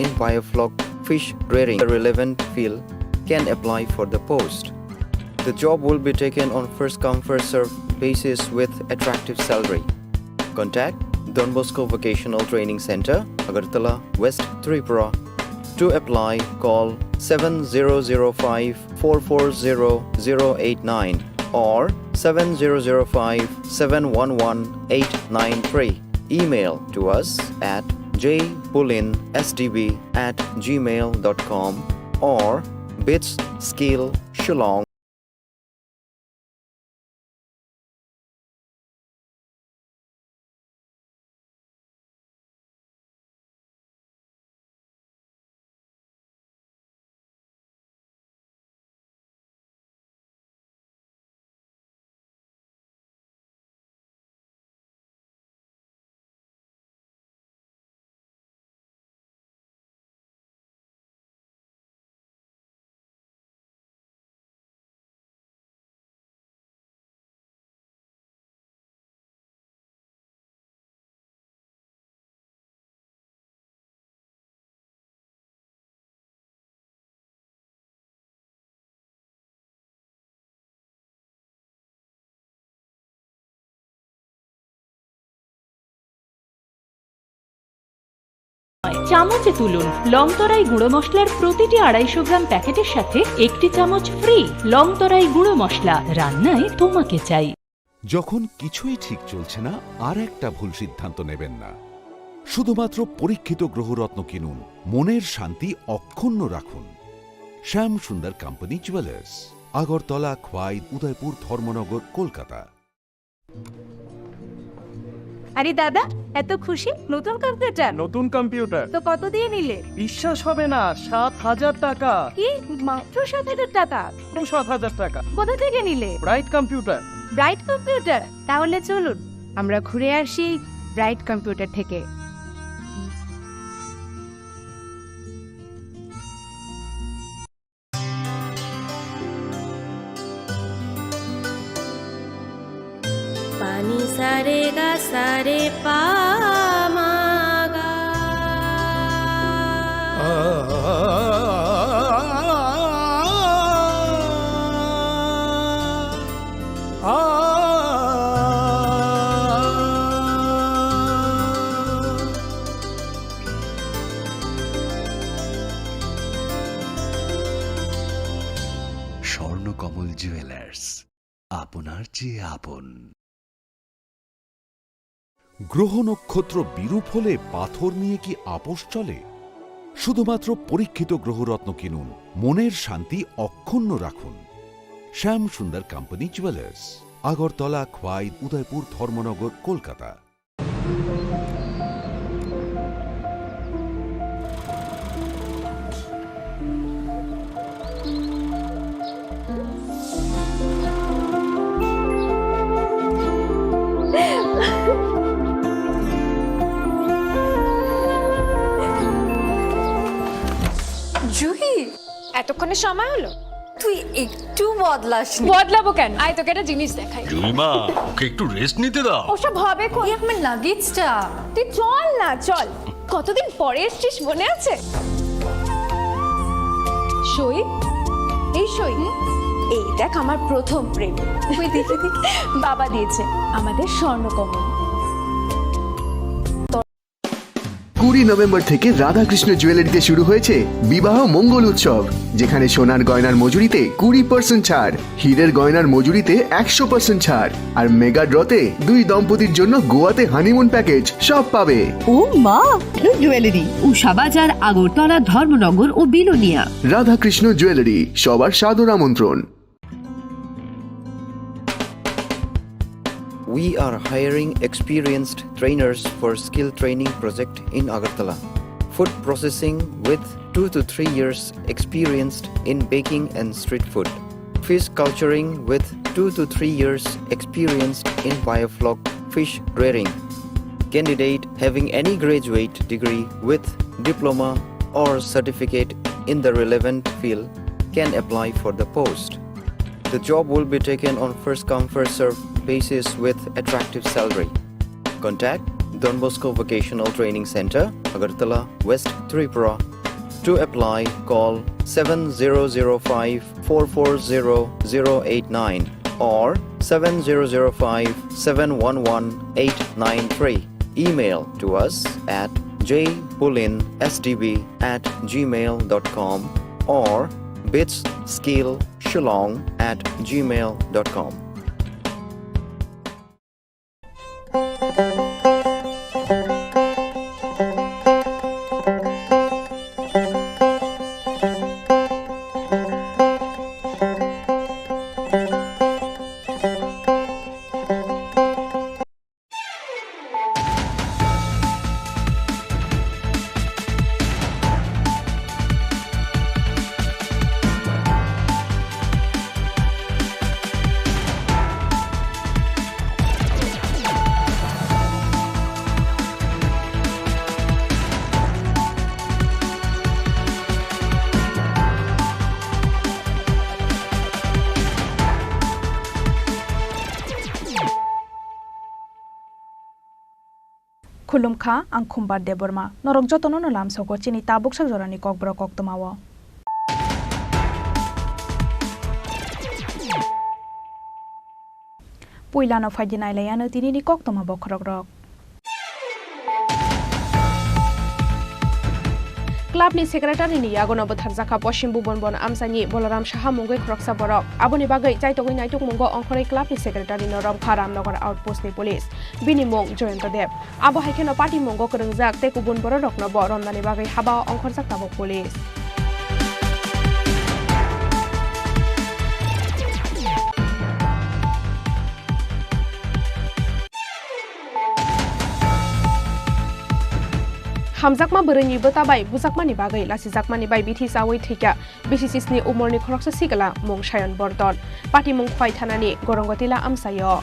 in biofloc fish rearing in the relevant field can apply for the post. The job will be taken on first-come, first-served basis with attractive salary. Contact Don Bosco Vocational Training Center, Agartala, West Tripura. To apply, call 7005-440-089 or 7005-711-893. Email to us at jpulinsdb@gmail.com or bits skill shillong. চামচে তুলুন লংতরাই গুঁড়ো মশলার প্রতিটি 250 গ্রাম প্যাকেটের সাথে একটি চামচ free. লংতরাই গুঁড়ো মশলা, রান্নায় তোমাকে চাই। যখন কিছুই ঠিক চলছে না, আর একটা ভুল সিদ্ধান্ত নেবেন না। শুধুমাত্র পরীক্ষিত গ্রহরত্ন কিনুন, মনের শান্তি অক্ষুণ্ণ রাখুন। শ্যাম সুন্দর কোম্পানি জুয়েলার্স, আগরতলা, খোয়াই, উদয়পুর, ধর্মনগর, কলকাতা। আরে দাদা, এত খুশি? নতুন কম্পিউটার? নতুন কম্পিউটার তো কত দিয়ে নিলে? বিশ্বাস হবে না, 7,000 টাকা। কি, মাত্র 7,000 টাকা? 7,000 টাকা। কোথা থেকে নিলে? Bright computer. Bright computer? তাহলে চলুন আমরা ঘুরে আসি ব্রাইট কম্পিউটার থেকে। पानी सारे गा सारे पा मा गा। স্বর্ণকমল জুয়েলার্স, আপনার চেয়ে আপন। গ্রহ নক্ষত্র বিরূপ হলে পাথর নিয়ে কি আপোষ চলে? শুধুমাত্র পরীক্ষিত গ্রহরত্ন কিনুন, মনের শান্তি অক্ষুণ্ণ রাখুন। শ্যাম সুন্দর কোম্পানি জুয়েলার্স, আগরতলা, খোয়াই, উদয়পুর, ধর্মনগর, কলকাতা। জুহি, এতক্ষণে সময় হলো? তুই একটু বদলাসনি। বদলাবো কেন? আয় তোকে একটা জিনিস দেখাই। জুইমা, ওকে একটু রেস্ট নিতে দাও। ওসব হবে কোন? আমার লাগেজটা। তুই চল না, চল। কতদিন পরে এসছিস, মনে আছে? সই, এই সই, এই দেখ আমার প্রথম প্রেম। তুই দেখে দেখি বাবা দিয়েছে আমাদের স্বর্ণকমল। 20 নভেম্বর থেকে রাধাকৃষ্ণ জুয়েলারিতে শুরু হয়েছে বিবাহ মঙ্গল উৎসব, যেখানে সোনার গয়নার মজুরিতে 20% ছাড়, হীরের গয়নার মজুরিতে 100% ছাড়, আর মেগা ড্রতে 2 দম্পতির জন্য গোয়াতে হানিমুন প্যাকেজ সব পাবে। ও মা, জুয়েলারি উষা বাজার, আগরতলা, ধর্মনগর ও বিলোনিয়া। রাধাকৃষ্ণ জুয়েলারি, সবার সাদর আমন্ত্রণ। We are hiring experienced trainers for skill training project in Agartala. Food processing with 2 to 3 years experienced in baking and street food. Fish culturing with 2 to 3 years experienced in biofloc fish rearing. Candidate having any graduate degree with diploma or certificate in the relevant field can apply for the post. The job will be taken on first-come, first-served basis with attractive salary. Contact Don Bosco Vocational Training Center, Agartala, West Tripura. To apply, call 7005 440 089 or 7005 711 893. Email to us at jpulinsdb@gmail.com or bitsskillshillong@gmail.com. Khulumkha ang khumbar deborma norok jotono no lamsoko chini tabuk sagjorani kokborok koktomawo puilano faidinai layano tinini koktoma bokrogrok Clubni secretary ni yagono botharjaka Poshim Bubonbon Amsani Bolaram Shaha Mungoi Kroksa Borok Aboni Bagai Chaitogoi Naituk Mungo Onkore Clubni secretary no Ramkharam Nagar Outpost ni police Bini Mong Joyento Dev Abo Haikeno Party Mungo Kerungjak Tekubun Borok no Borom Nani Bagai Haba Onkhorjak Tabok police Hamjakma bereni betabai bujakmani bagai lasijakmani bai bithi sawi thika BCCS ni umorni khoroksa sigala mung sayon bordon pati mung khwai thanani gorongotila amsayo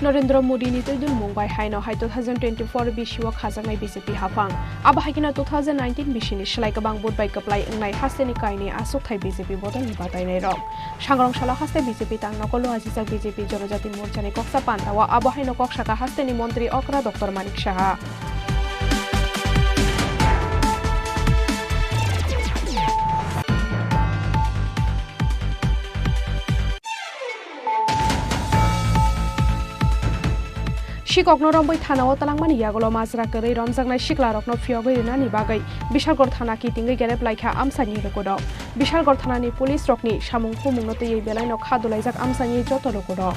Narendra Modi ni tudul Mumbai haino hai 2024 bishiwa khajangai BJP hafang aba hakina 2019 bishini shlai kabang budbai kaplai ngai haseni kaini asuk thai BJP bodol ni batai nei rok sangrong sala haste BJP tang nokolo ajisa BJP jorojati morchani koksa pandawa aba haino koksaka hasteni mantri okra Dr Manik Shaha Shikokno Rombai Thanao Talangmani Yagolo Mazra Kari Romjangnai Shiklarokno Fiogoi Rinani Bagai Bishalgor Thana ki tingai gerep laikha amsani rekodo Bishalgor Thanani police rokni samung phumungnote ei belaino khadulaijak amsani joto rekodo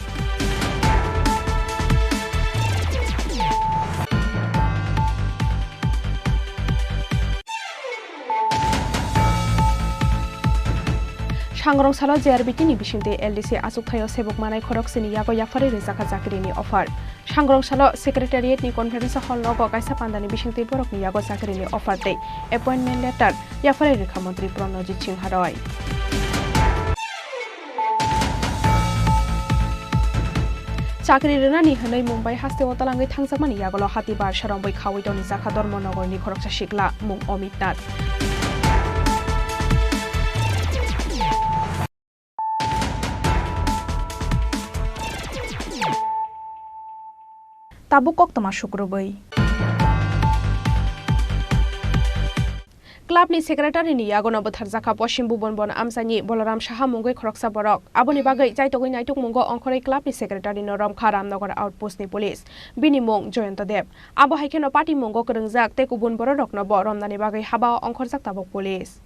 Sangrong sala JRBT ni bisingte LDC asuk thayo sebok manai khoroksini yago yafari rezaka zakrini offer Sangrong sala secretariat ni conference hall logo kaisa pandani bisingte borok ni yago zakrini offer te appointment letter yafari rekha mantri Pranojit Singh Haroi Chakri Renani Hanai Mumbai haste otalangai thangjakmani yagolo hatibar sarombai khawai doni jakha Dharmonogor ni khoroksa shikla mung Omitnath Tabukok toma shukrobai Clubni secretary ni yagono botharjaka Poshim Bubonbon Amsani Bolaram Shaha Mungoi Kroksa Borok Aboni Bagai Chaitogoi Naituk Mungo Onkore Clubni secretary no Ramkharam Nagar Outpost ni police Bini Mong Joyento Dev Abo Haikeno Party Mungo Kerungjak Tekubun Borok no Boromnani Bagai Haba Onkhorjak Tabok police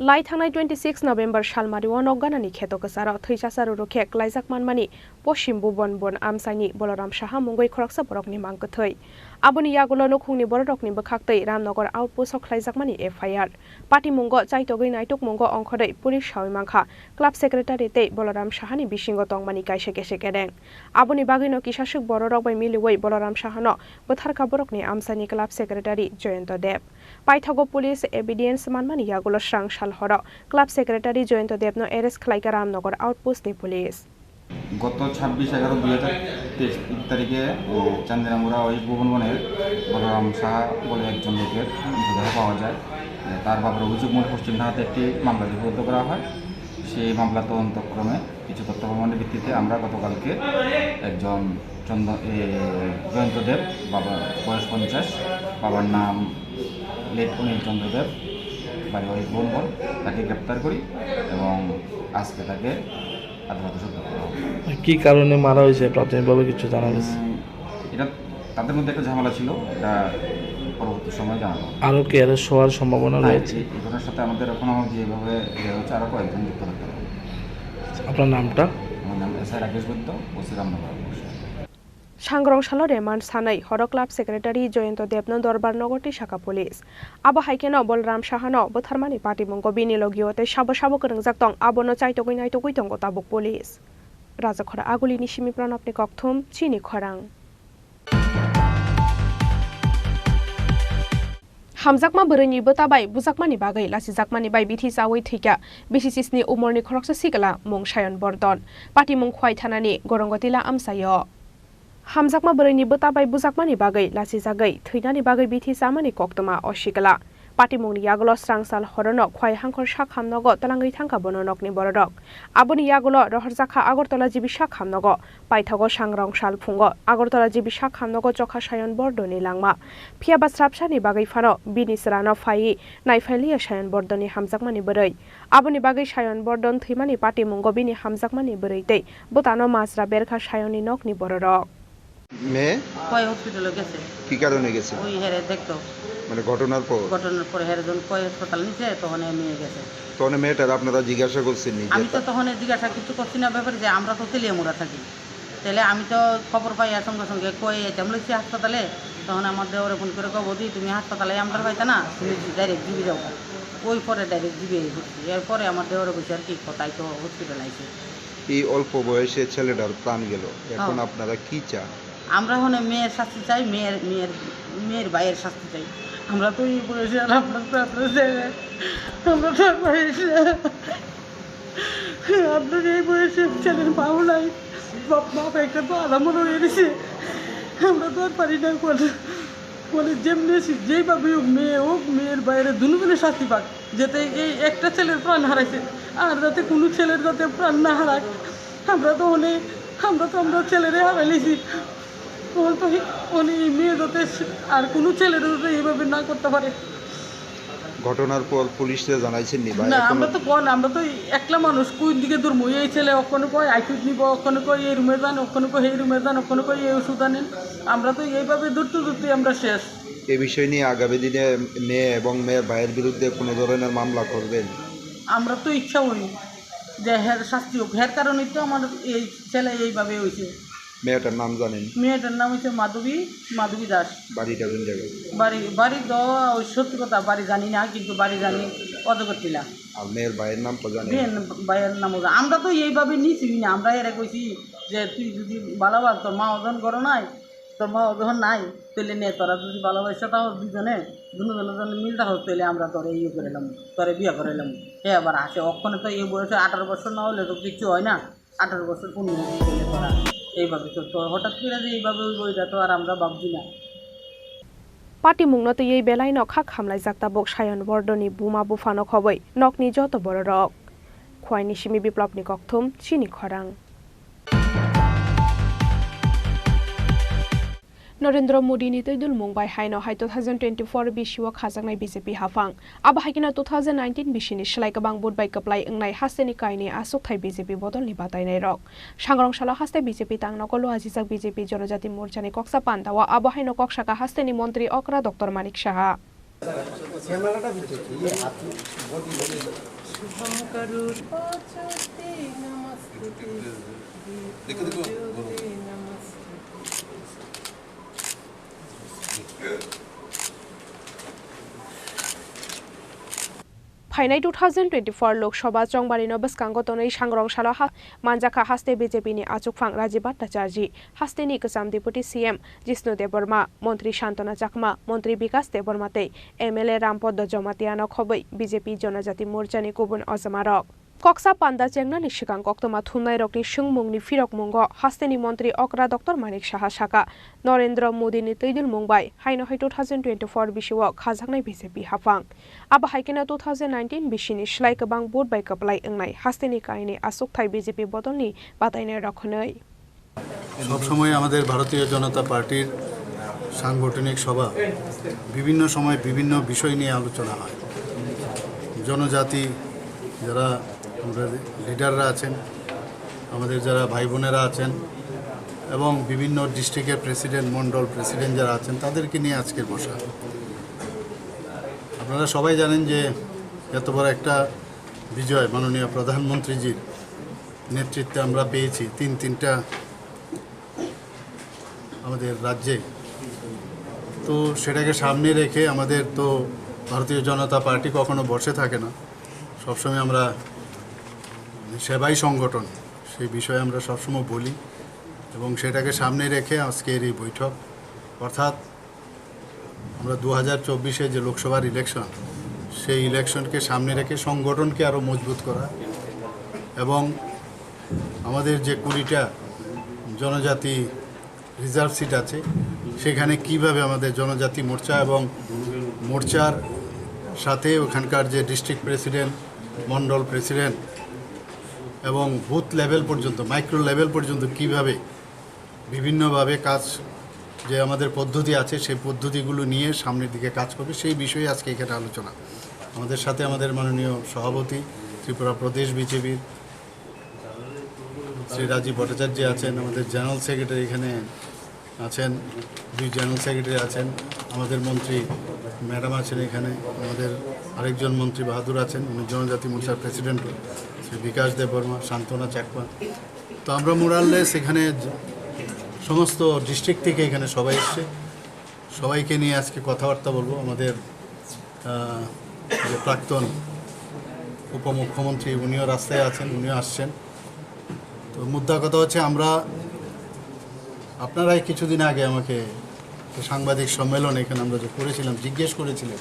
Lai thangnai 26 November salmari wanogganani kheto kasara thaisasaru rokhe klaijak manmani Poshim Bubonbon Amsani Bolaram Shaha Mungoi Khoroksa Borokni mangkathai Aboni yagulo nokhungni borokni bakhaktei Ramnagar Outpost of Klaijakmani FIR Party Mungo Chaitogoi Naituk Mungo Onkhorei Police Shawi Mangkha Club Secretary tei Bolaram Shahani bisingo tongmani kaise kese kedeng Aboni bagino kisasuk bororok bai miliwei Bolaram Shahano botharka borokni Amsani Club Secretary Joyento Dev Paithago Police Evidence manmani yagulo srang salhoro Club Secretary Joyento Dev no arrest khlaika Ramnagar Outpost ni police গত 26/11/2023 তারিখে চান্দিনামুড়া ওই ভুবনবনের বলরাম সাহা বলে একজন লোকের মৃতদেহ পাওয়া যায় তার বাবার অভিযোগ মনে পশ্চিম ঢাকাতে একটি মামলা লিপিবদ্ধ করা হয়। সেই মামলা তদন্তক্রমে কিছু তথ্য প্রমাণের ভিত্তিতে আমরা গতকালকে একজন জয়ন্ত দেব, বাবার বয়স 50, বাবার নাম লেট অনিল চন্দ্র দেব, পারিবারিক বন্ধন, তাকে গ্রেপ্তার করি এবং আজকে তাকে আদালতে সোপর্দ করা হবে। কি কারণে মারা হয়েছে প্রাথমিকভাবে কিছু জানা গেছে? এটা তাদের মধ্যে একটা ঝামেলা ছিল, এটা পরবর্তী সময় জানাবো। আরও কি অ্যারেস্ট হওয়ার সম্ভাবনা রয়েছে? এই ঘটনার সাথে আমাদের এখনো যেভাবে হচ্ছে আরও কয়েকজন যুক্ত থাকতে হবে। আপনার নামটা? আমার নাম এসআই রাকেশ বৈদ্য, ওসি রামনগর। सांग्रंशाल रेमांड सानै हर क्लाब सेक्रेटारि जयंत देबनो दरबार नगरनि शाखा पुलिस आबो हाइकेनो बलराम साहानो बोथारमानि पार्टी मंगो बिनि लगियोते साबो साबो गोरोंजाक दं आबोनो चाइतगै नाइतगै दंगो ताबुक पुलिस राजाखरा आगुलिनि सिमि प्रणबनि कक्थुम चिनि खरां हामजाकमा बोरैनि बोताबाय बुजाकमानि बागै लासिजाकमानि बाय बिथि जावै थैका बिसिसिसनि उमरनि खरकसा सिगला मुं सायन बर्दन पार्टी मुं खवाय थानानि गरंगतिला आमसायो हामजाकमा बोरैनि बोताबाय बुजाकमानि बागै लासिजागै थैनानि बागै बिथि जामानि कक्तमा असिगला पार्टी मुंनि यागलो स्रांसाल हरनो खवाय हांखर शाख हामनगो तलांगै थांका बननकनि बररक आबोनि यागलो रहरजाखा आगरतला जिबि शाख हामनगो पाइथगो सांग्रंशाल फुंगो आगरतला जिबि शाख हामनगो जखा सायन बर्दनि लांमा फियाबा स्राबसानि बागै फानो बिनि सरानो फायि नायफाइलिया सायन बर्दनि हामजाकमानि बोरै आबोनि बागै सायन बर्दन थैमानि पार्टी मुंगो बिनि हामजाकमानि बोरैतै बोतानो माजरा बेरखा सायनि नकनि बररक মেয়ে কয় হসপিটালে গেছে। কি কারণে গেছে? ওই হেরে দেখতো মানে ঘটনার পর হেরে যখন কয় হাসপাতাল নিছে তখন মেয়ে গেছে। তখন মেয়েটার আপনারা জিজ্ঞাসা করছেন নি? আমি তো তখন জিজ্ঞাসা কিছু করছি না ব্যাপারে যে আমরা তো তেলিয়ামুড়া থাকি, তাহলে আমি তো খবর পাই সঙ্গে সঙ্গে কয়ে এটাম লইছি হাসপাতালে। তখন আমার দেওয়ারে ফোন করে কব দি তুমি হাসপাতালে আমরা পাইতা না, তুমি ডাইরেক্ট জিবি যাও। ওই পরে ডাইরেক্ট জিবি হচ্ছে। এরপরে আমার দেওয়ারে বসে আর কি কথাই তো হসপিটাল আইছে। এই অল্প বয়সে ছেলেটার প্রাণ গেল, এখন আপনারা কি চান? আমরা হনে মেয়ের শাস্তি চাই, মেয়ের ভাইয়ের শাস্তি চাই। আমরা তো এই বয়সে আমরা তো আপনার এই বয়সে ছেলের পাও নাই, বাপ একটা তো আরামও রয়ে গেছে। আমরা তো আর পারি না বলে যেমনি যেইভাবে হোক মেয়ের বাইরে দুজনে শাস্তি পাক, যাতে এই একটা ছেলের প্রাণ হারাইছে আর যাতে কোনো ছেলের যাতে প্রাণ না হারাক। আমরা তো ছেলেরে হারাইছি, মেয়ে যাতে আর কোনো ছেলের যাতে এইভাবে না করতে পারে। ঘটনার পর পুলিশে জানাইছেন নি? না, আমরা তো একলা মানুষ, কোন দিকে দূরমু। এই ছেলে ওখানে কয় আইসুদ নিব, ওখানে কয় এই রুমে যান, ওখানে কয় এই রুমে যান, ওখানে কয় এই ওষুধ আনেন। আমরা তো এইভাবে দূরতে আমরা শেষ। এই বিষয় নিয়ে আগামী দিনে মেয়ে এবং মেয়ের ভাইয়ের বিরুদ্ধে কোনো ধরনের মামলা করবেন? আমরা তো ইচ্ছা করি যে হের শাস্তি হোক, হের কারণেই তো আমার এই ছেলে এইভাবে হয়েছে। মেয়েটার নাম জানেন? মেয়েটার নাম হচ্ছে মাধবী দাস। বাড়িটা কোন জায়গায়? বাড়ি তো সত্যি কথা বাড়ি জানি না, কিন্তু বাড়ি জানি অজগর টিলা। আর মেয়ের ভাইয়ের নাম তো জানি? ভাইয়ের নাম আমরা তো এইভাবে নিছি না। আমরা এরা কইছি যে তুই যদি ভালোবাস, তোর মা ওজন করো নাই, তোর মা ওজন নাই, তাহলে নে তোরা যদি ভালোবাসা তাও দুজনে মিল থাকো, তাহলে আমরা তোরে ইয়ে করিলাম, তোরে বিয়ে করাইলাম। হ্যাঁ, আবার আসে ওখানে তো এই বয়সে 18 বছর না হলে তো কিছু হয় না। 18 বছর পূর্ণ হলে তোরা এইভাবে তো হঠাৎ করে যে এইভাবে ওইটা তো আর আমরা ভাবছি না। पार्टी मुंगनो तो ये बेलाय नखा खामलाय जाक्ता बक सायन बर्दनि बुमा बुफानो खबै नकनि जत बर रक खवाइनि सिमि बिप्लबनि कक्थुम चिनि खरां नरेंद्र मोदी नि तैदुल मुंबाइ हाइनो हाइ 2024 बिसिव खाजांनाय बीजेपी हाफां आबा हाइकिना 2019 बिसिनि सलाय गोबां बुटबाय कप्लाय ओंनाय हास्तेनि कायनि आसुकथाय बीजेपी बदलनि बादायनाय रक सांग्रंशाला हास्ते बीजेपी तांनगलो आजिजाक बीजेपी जनजाति मोर्चानि कक्सा पान्दावा आबा हाइनो कक्साका हास्तेनि मन्त्री अकरा डक्टर मानिक साहा फाइनाय 2024 लोकसभा चंबारिनो बसकांगतनै सांग्रंशाला मानजाखा हास्ते बीजेपीनि आचुकफां राजीव भट्टाचार्य हास्तेनि गोजाम डेपुटी सीएम जिष्णु देबबर्मा मंत्री शांतना चाकमा मंत्री विकास देबबर्माते एमएलए रामपद जमातियानो खबै बीजेपी जनजाति मोर्चानि गुबुन अजमारक Koksa Panda Chengna ni Shikang Koktoma Thunai Rokni Shungmung ni Firok Mungo Hasteni Montri Okra Dr. Manik Shaha Shaka Narendra Modi ni Tedil Mumbai Haino 2024 Bishiwa Khajaknai BJP Hafang Aba Haikena 2019 Bishini Shlai Kabang Board by Kaplai Engnai Hasteni Kaini Asok Thai BJP Bodoni Bataine Rakhonai সবসময় আমাদের ভারতীয় জনতা পার্টির সাংগঠনিক সভা বিভিন্ন সময় বিভিন্ন বিষয় নিয়ে আলোচনা হয় জনজাতি যারা আমাদের লিডাররা আছেন আমাদের যারা ভাই বোনেরা আছেন এবং বিভিন্ন ডিস্ট্রিক্টের প্রেসিডেন্ট মন্ডল প্রেসিডেন্ট যারা আছেন তাদেরকে নিয়ে আজকের বসা আপনারা সবাই জানেন যে এত বড় একটা বিজয় মাননীয় প্রধানমন্ত্রীজির নেতৃত্বে আমরা পেয়েছি তিনটা আমাদের রাজ্যে তো সেটাকে সামনে রেখে আমাদের তো ভারতীয় জনতা পার্টি কখনো বসে থাকে না সবসময় আমরা সেবাই সংগঠন সেই বিষয়ে আমরা সবসময় বলি এবং সেটাকে সামনে রেখে আজকের এই বৈঠক অর্থাৎ আমরা 2024-এ যে লোকসভার ইলেকশন সেই ইলেকশনকে সামনে রেখে সংগঠনকে আরও মজবুত করা এবং আমাদের যে 20টা জনজাতি রিজার্ভ সিট আছে সেখানে কিভাবে আমাদের জনজাতি মোর্চা এবং মোর্চার সাথে ওখানকার যে ডিস্ট্রিক্ট প্রেসিডেন্ট মন্ডল প্রেসিডেন্ট এবং বুথ লেভেল পর্যন্ত মাইক্রো লেভেল পর্যন্ত কিভাবে বিভিন্নভাবে কাজ যে আমাদের পদ্ধতি আছে সেই পদ্ধতিগুলো নিয়ে সামনের দিকে কাজ করবে সেই বিষয়ে আজকে এখানে আলোচনা আমাদের সাথে আমাদের মাননীয় সভাপতি ত্রিপুরা প্রদেশ বিজেপির শ্রী রাজীব ভট্টাচার্য আছেন আমাদের জেনারেল সেক্রেটারি এখানে আছেন 2 জেনারেল সেক্রেটারি আছেন আমাদের মন্ত্রী ম্যাডাম আছেন এখানে আমাদের আরেকজন মন্ত্রী বাহাদুর আছেন উনি জনজাতি মোর্চার প্রেসিডেন্ট শ্রী বিকাশ দেববর্মা শান্তনা চাকমা তো আমরা মোরাললেস এখানে সমস্ত ডিস্ট্রিক্ট থেকে এখানে সবাই এসছে সবাইকে নিয়ে আজকে কথাবার্তা বলবো আমাদের যে প্রাক্তন উপমুখ্যমন্ত্রী উনিও রাস্তায় আছেন উনিও আসছেন তো মুদ্রা কথা হচ্ছে আমরা আপনারাই কিছুদিন আগে আমাকে সাংবাদিক সম্মেলন এখানে আমরা যে করেছিলাম জিজ্ঞেস করেছিলেন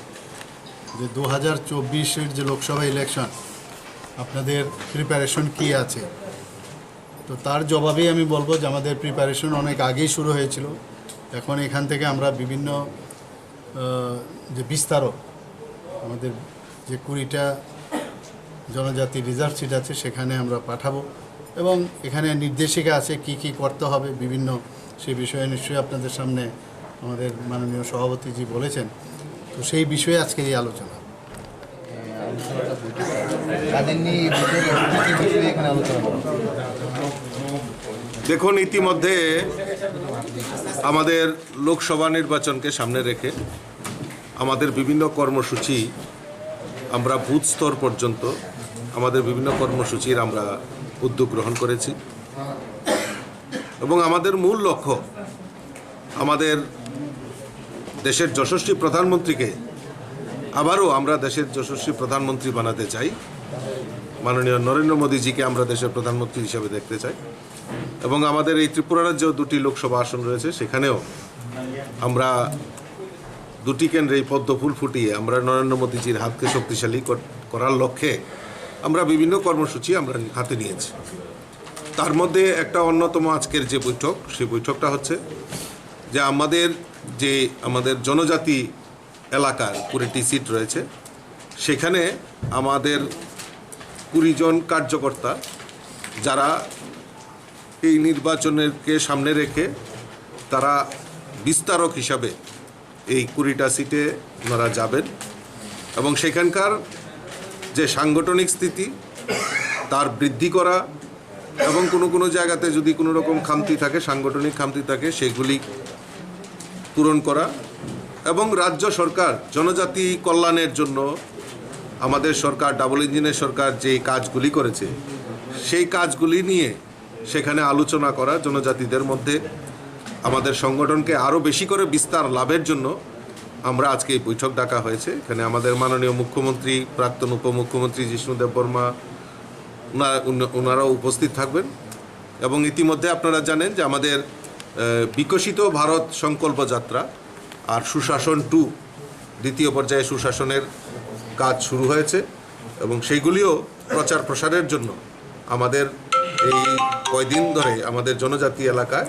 যে 2024-এর যে লোকসভা ইলেকশন আপনাদের প্রিপারেশন কী আছে তো তার জবাবেই আমি বলবো যে আমাদের প্রিপারেশন অনেক আগেই শুরু হয়েছিল এখন এখান থেকে আমরা বিভিন্ন যে বিস্তারক আমাদের যে 20টা জনজাতি রিজার্ভ সিট আছে সেখানে আমরা পাঠাবো এবং এখানে নির্দেশিকা আছে কি কি করতে হবে বিভিন্ন সেই বিষয়ে নিশ্চয়ই আপনাদের সামনে আমাদের মাননীয় সভাপতিজি বলেছেন তো সেই বিষয়ে আজকে এই আলোচনা দেখুন ইতিমধ্যে আমাদের লোকসভা নির্বাচনকে সামনে রেখে আমাদের বিভিন্ন কর্মসূচি আমরা বুথ স্তর পর্যন্ত আমাদের বিভিন্ন কর্মসূচির আমরা উদ্যোগ গ্রহণ করেছি এবং আমাদের মূল লক্ষ্য আমাদের দেশের যশস্বী প্রধানমন্ত্রীকে আবারও আমরা দেশের যশস্বী প্রধানমন্ত্রী বানাতে চাই মাননীয় নরেন্দ্র মোদীজিকে আমরা দেশের প্রধানমন্ত্রী হিসেবে দেখতে চাই এবং আমাদের এই ত্রিপুরা রাজ্যেও 2টি লোকসভা আসন রয়েছে সেখানেও আমরা 2টি কেন্দ্রে পদ্ম ফুল ফুটিয়ে আমরা নরেন্দ্র মোদীজির হাতকে শক্তিশালী করার লক্ষ্যে আমরা বিভিন্ন কর্মসূচি আমরা হাতে নিয়েছি তার মধ্যে একটা অন্যতম আজকের যে বৈঠক সেই বৈঠকটা হচ্ছে যে আমাদের জনজাতি এলাকার 20টি সিট রয়েছে সেখানে আমাদের 20 জন কার্যকর্তা যারা এই নির্বাচনকে সামনে রেখে তারা বিস্তারক হিসাবে এই 20টা সিটে ওনারা যাবেন এবং সেখানকার যে সাংগঠনিক স্থিতি তার বৃদ্ধি করা এবং কোনো জায়গাতে যদি কোনো রকম খামতি থাকে সাংগঠনিক খামতি থাকে সেগুলি পূরণ করা এবং রাজ্য সরকার জনজাতি কল্যাণের জন্য আমাদের সরকার ডাবল ইঞ্জিনের সরকার যে কাজগুলি করেছে সেই কাজগুলি নিয়ে সেখানে আলোচনা করা জনজাতিদের মধ্যে আমাদের সংগঠনকে আরও বেশি করে বিস্তার লাভের জন্য আমরা আজকে এই বৈঠক ডাকা হয়েছে এখানে আমাদের মাননীয় মুখ্যমন্ত্রী প্রাক্তন উপমুখ্যমন্ত্রী জিষ্ণু দেববর্মা ওনারাও উপস্থিত থাকবেন এবং ইতিমধ্যে আপনারা জানেন যে আমাদের বিকশিত ভারত সংকল্প যাত্রা আর সুশাসন 2 দ্বিতীয় পর্যায়ে সুশাসনের কাজ শুরু হয়েছে এবং সেইগুলিও প্রচার প্রসারের জন্য আমাদের এই কয়দিন ধরে আমাদের জনজাতি এলাকায়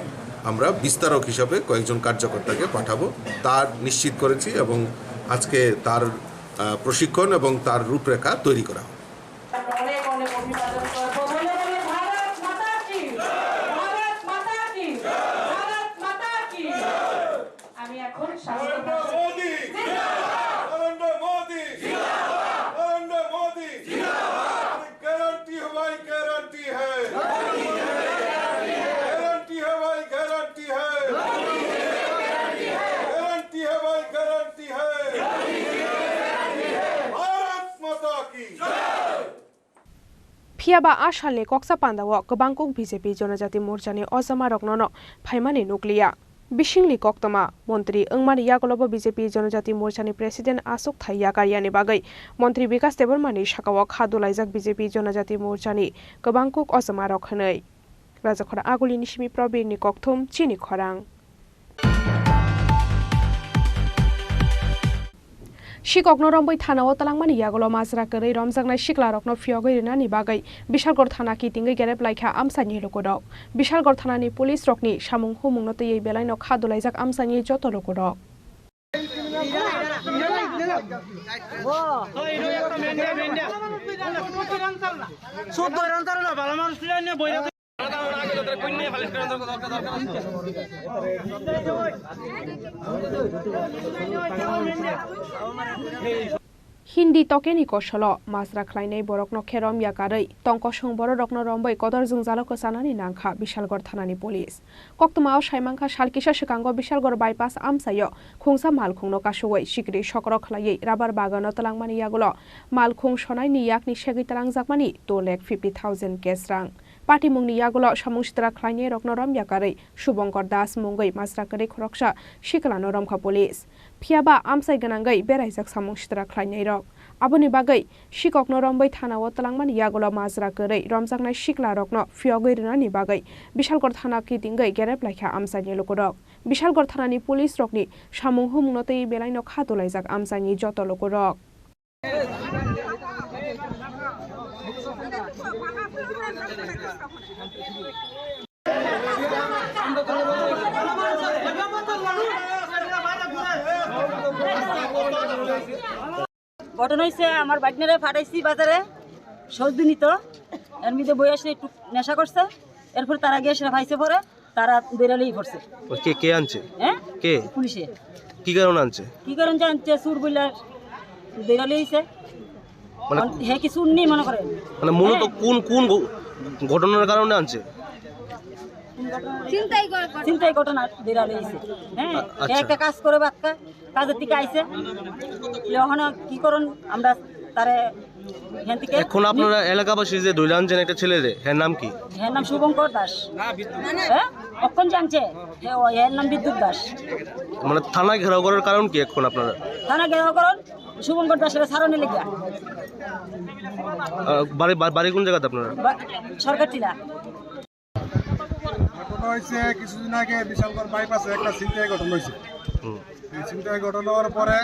আমরা বিস্তারক হিসাবে কয়েকজন কার্যকর্তাকে পাঠাবো তার নিশ্চিত করেছি এবং আজকে তার প্রশিক্ষণ এবং তার রূপরেখা তৈরি করা হবে। Phiaba ashale koksa pandawo kebangkok BJP Jonajati Morjani Ozama Roknono Phaimani Nuklia Bishingli Koktama Montri Engmani Yakolobo BJP Jonajati Morjani President Asok Thaiya Karyani Bagai Montri Vikas Debormani Shakawa Khadulaizak BJP Jonajati Morjani Kebangkok Ozama Rokhnei Rajakhora Aguli Nishimi Probirni Kokthum Chini Khorang Shikokno Romboi Thana o Talangmani Yagolo Mazra Kere Romzangna Shiklarokno Fiogoi Nani Bagai Bishalgor Thana Kitingai Gerep Laika Amsani Lokodok Bishalgor Thanani Police Rokni Shamung Humung Note Belaino Khadulaizak Amsani Joto Lokodok Hindi tokeni kosolo Mazra Klainei Borokno Kerom Yakarei Tongko Shong Borokno Romboi Kodor Zungzalo Kosanani Nangkha Bishalgor Thanani Police Koktumao Shaimangkha Shalkisha Shikango Bishalgor Bypass Amsayo Khungsa Malkhungno Kashuwei Shikri Shokro Khlai Rabar Bagano Talangmani Yagulo Malkhung Shonai ni Yakni Shegi Talangjakmani 2,50,000 Kesrang Party Mungni Yagulo Shamushtra Klainei Roknorom Yakarei Shubongkor Das Mungoi Mazra Kare Khoroksha Shiklano Romkha Police Phiaba Amsai Ganangai Beraizak Samushtra Klainei Rok Aboni Bagai Shikokno Romboi Thana o Talangmani Yagulo Mazra Kare Romjaknai Shikla Rokno Fiogoi Rinani Bagai Bishalgor Thana Kitingai Gerep Laika Amsani Lokodok Bishalgor Thanani Police Rokni Shamung Humung Note Belaino Khadulaizak Amsani Joto Lokodok ঘটনা হয়েছে আমার বাইকনারে ফাটাইছি বাজারে সবজি নিত এর মধ্যে বই আসলে একটু নেশা করছে এরপর তারা গিয়ে সেটা ভাইসে পরে তারা বেরালেই পড়ছে কে কে আনছে হ্যাঁ কে পুলিশে কি কারণে আনছে আনছে সুর বইলার বেরালেইছে মানে হে কি শুননি মনে করে মানে মূলত কোন ঘটনার কারণে আনছে চিন্তাই ঘটনা বেরালেইছে হ্যাঁ একটা কাজ করে বাক্কা কাজের থেকে আইছে এখন কি করুন আমরা তারে এখন আপনারা এলাকাবাসী যে দইলা আনছেন একটা ছেলে রে এর নাম কি এর নাম শুভঙ্কর দাস হ্যাঁ অক্ষণ জানছে এর নাম বিদ্যুৎ দাস মানে থানা ঘেরাও করার কারণ কি এখন আপনারা থানা ঘেরাও করেন শুভঙ্কর দাসের সারণে লেগে বাড়ি কোন জায়গাতে আপনারা সরকার টিলা ঘটনা হয়েছে কিছুদিন আগে বিশালগড় বাইপাসে একটা ছিনতাই ঘটনা হয়েছে এই ছিনতাই ঘটনা হওয়ার পরে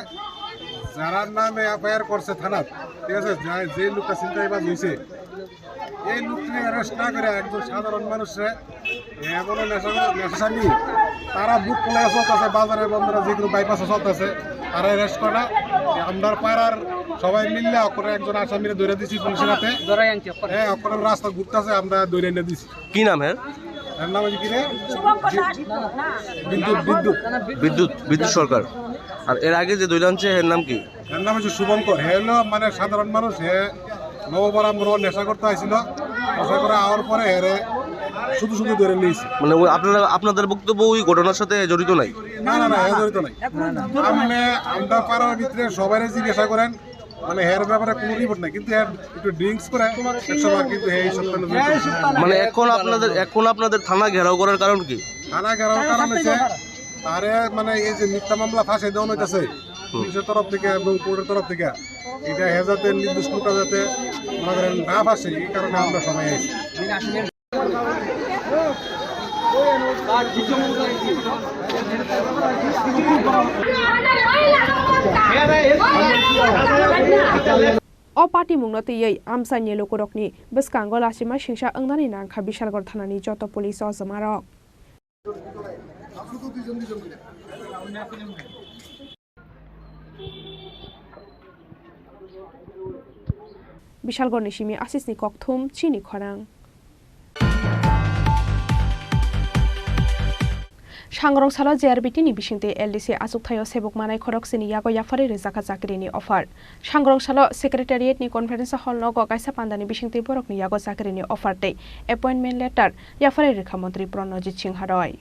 যারা নামে এফআইআর করছে থানার ঠিক আছে যে লোকটা ছিনতাইবাজ হয়েছে এই লোকটি অ্যারেস্ট না করে একজন সাধারণ মানুষে এমন নেশা নিয়ে তারা বুক খোলা চলতেছে বাজারে বন্ধুরা যেগুলো বাইপাসে চলতেছে তারা অ্যারেস্ট করে না আমরা পাড়ার সবাই মিললে অক্ষরে একজন আসামিরে ধরে দিছি পুলিশের হাতে হ্যাঁ অক্ষরে রাস্তা ঘুরতেছে আমরা ধরে এনে দিছি কি নাম এর নাম হচ্ছে কি রে বিদ্যুৎ সরকার আর এর আগে যে দইলা আনছে এর নাম কি এর নাম হচ্ছে শুভঙ্কর হে হলো মানে সাধারণ মানুষ হে নববরাম্বর নেশা করতে আসছিল নেশা করে আওয়ার পরে হেরে শুধু ধরে নিয়েছি মানে আপনাদের বক্তব্য ওই ঘটনার সাথে জড়িত নাই না জড়িত নাই আমরা পাড়ার ভিতরে সবাই জিজ্ঞাসা করেন মানে হের ব্যাপারে কোনো রিপোর্ট নাই কিন্তু একটু ড্রিঙ্কস করে 100 কিন্তু এই সপ্তাহে মানে এখন আপনাদের থানা ঘেরাও করার কারণ কি থানা ঘেরাও কারণ হচ্ছে আরে মানে এই যে মিথ্যা মামলা ফাঁসে দেওয়া হইতেছে পুলিশের তরফ থেকে এবং কোর্টের তরফ থেকে এটা হেজাতে নির্দিষ্ট লোকটা যাতে মনে করেন না ফাঁসে এই কারণে আমরা সবাই আইছি O party mungnotiyei amsa nyelo korokni beskango lasima singsa angnani nangkha Bishalgor thanani joto police o jamarok Bishalgor nishimi asisni kokthum Chini Khorang Sangrong sala JRBT ni bisingte LDC asuktayo sebok manai khorok sini yago yafari rezaka chakri ni offer Sangrong sala secretariat ni conference hall no go kaisa pandani bisingte borok ni yago chakri ni offer te appointment letter yafari rekha mantri Pranojit Singh Haroi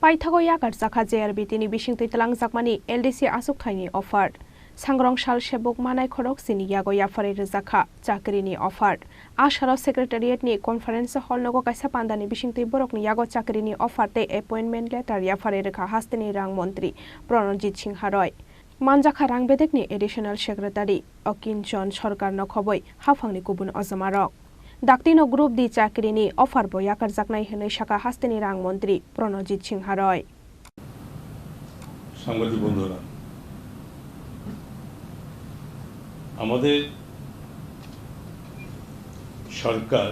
Paithago yagar chakha JRBT ni bisingte telang jakmani LDC asukthai ni offer Sangrong sal sebok manai khorok sini yago yafari rezaka chakri ni offer Ashara secretariat ni conference hall no go kaisa pandani bisingte borok ni yago chakri ni offer te appointment letter yafari rekha hastini rang mantri Pranojit Singh Haroi Manjakha rang bedek ni additional secretary Okinchon Sarkar no khoboi hafangni kubun ojamarok Daktino group di chakri ni offer bo yakar jaknai henai shaka hastini rang mantri Pranojit Singh Haroi সাংবাদিক বন্ধুরা আমাদের সরকার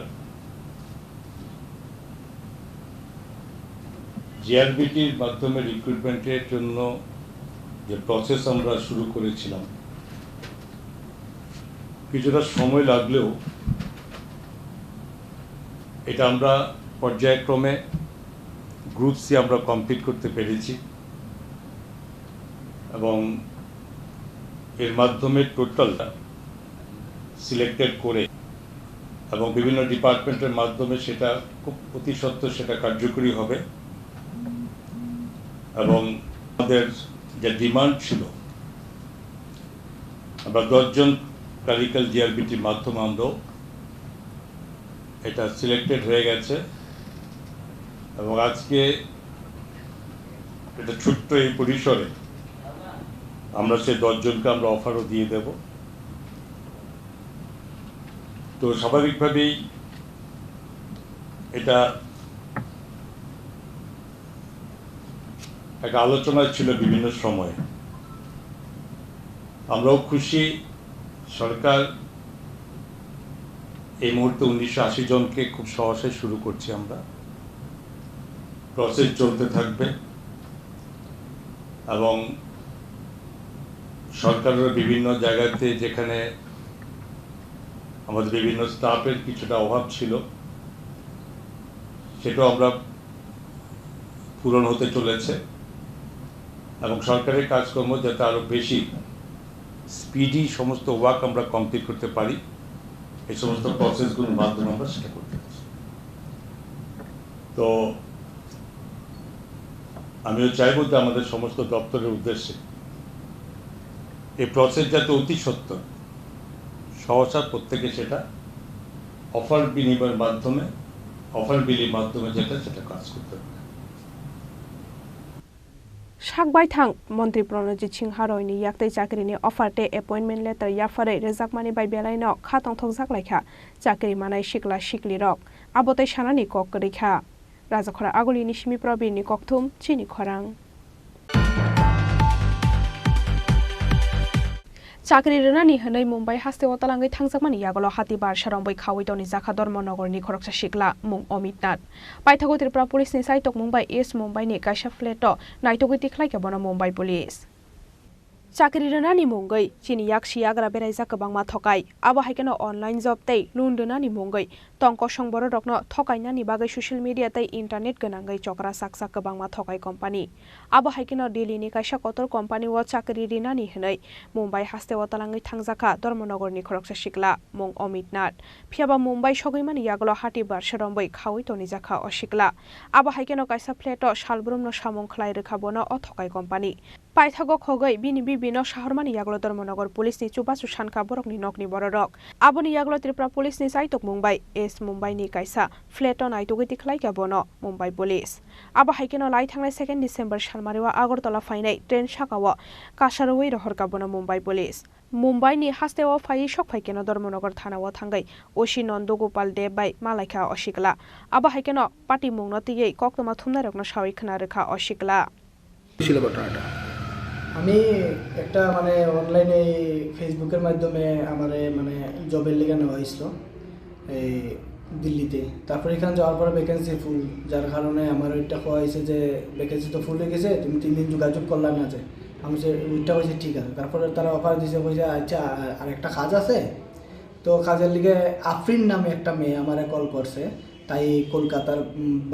জিআরবিটির মাধ্যমে রিক্রুটমেন্টের জন্য যে process আমরা শুরু করেছিলাম কিছুটা সময় লাগলেও এটা আমরা পর্যায়ক্রমে গ্রুপ সি আমরা কমপ্লিট করতে পেরেছি এবং এর মাধ্যমে টোটাল সিলেক্টেড করে এবং বিভিন্ন ডিপার্টমেন্টের মাধ্যমে সেটা খুব অতি সত্বর সেটা কার্যকরী হবে এবং আমাদের যে ডিমান্ড ছিল আমরা 10 জন ক্লারিক্যাল জিআরবিটির মাধ্যমে আমরাও এটা সিলেক্টেড হয়ে গেছে এবং আজকে এটা ছোট্ট এই পরিসরে আমরা সেই 10 জনকে আমরা অফারও দিয়ে দেব তো স্বাভাবিকভাবেই এটা একটা আলোচনা ছিল বিভিন্ন সময়ে আমরাও খুশি সরকার এই মুহূর্তে 1980 জনকে খুব সহজে শুরু করছি আমরা প্রসেস চলতে থাকবে এবং সরকারের বিভিন্ন জায়গাতে যেখানে আমাদের বিভিন্ন স্টাফের কিছুটা অভাব ছিল সেটাও আমরা পূরণ হতে চলেছে এবং সরকারের কাজকর্ম যাতে আরো বেশি স্পিডি সমস্ত ওয়ার্ক আমরা কমপ্লিট করতে পারি এই সমস্ত প্রসেসগুলোর মাধ্যমে আমরা সেটা করতে পারি তো আমিও চাইবো যে আমাদের সমস্ত দপ্তরের উদ্দেশ্যে এই প্রসেস যাতে অতি সত্বর সহসা প্রত্যেকে সেটা অফার বিনিময়ের মাধ্যমে অফার বিলির মাধ্যমে সেটা কাজ করতে পারে Sakbai thang Mantri Pranojit Singh Haroi ni yaktai chakri ni offer te appointment letter yafare rejakmani bai belai no khatong thokjak laikha chakri manai shikla shikli rok abotai sanani kok rekha Rajakhora aguli ni simi probir ni kokthum Chini Khorang Chakri renani hanai Mumbai haste otalangai thangjakmani yagolo hatibar sarongbai khawai toni jakha Dharmanagor ni khoroksa shikla mung Omitnath Paithago Tripura police ni saitok Mumbai East Mumbai ni kaisa flato naitogoi tiklaikia bono Mumbai police Chakri renani mungai chini yakshi yagra beraija kwbangma thokai abo haikeno online job tei loan renani mungai tongko songboro rokno thokainani bagai social media tei internet gönangai chokra saksa kwbangma thokai company abo haikeno Delhi ni kaisa kotor company o chakri renani hinai Mumbai haste otalangai thangjakha Dharmanagor ni khoroksa shikla mung Omitnath phiaba Mumbai sogoimani yaglo hati bar sarombai khawai toni jakha o shikla abo haikeno kaisa flato salbrumno samung khlai rekha bono o thokai company Paithago khogoi bini bibino shahormani yaglo Dharmanagor police ni chubachu sanka borokni nokni bororok aboni yaglo Tripura police ni saitok Mumbai East Mumbai ni kaisa flato naitogoi tiklaikia bono Mumbai police abo haikeno lai thangnai 2 December salmarewa Agartala fainai train sakao kasaroi rohorka bono Mumbai police Mumbai ni hasteo phai sokphai keno Dharmanagor thanao thangai Oshi Nandogopal Dev bai malaikha oshikla abo haikeno party mungno tiyei koktoma thumnai rokno sawai khna rekha oshikla ছিল ঘটনাটা আমি একটা মানে অনলাইনে ফেসবুকের মাধ্যমে আমার মানে জবের লেগে নেওয়া হয়েছিল এই দিল্লিতে। তারপরে এখানে যাওয়ার পরে ভ্যাকেন্সি ফুল, যার কারণে আমার ওইটা কোয়া হয়েছে যে ভ্যাকেন্সি তো ফুল হয়ে গেছে, তুমি 3 দিন যোগাযোগ করলাম না। যে আমি যে ওইটা হয়েছে ঠিক আছে। তারপরে তারা অফার দিয়েছে, বলছে আচ্ছা আর একটা কাজ আছে। তো কাজের লিগে আফরিন নামে একটা মেয়ে আমারে কল করছে, তাই কলকাতার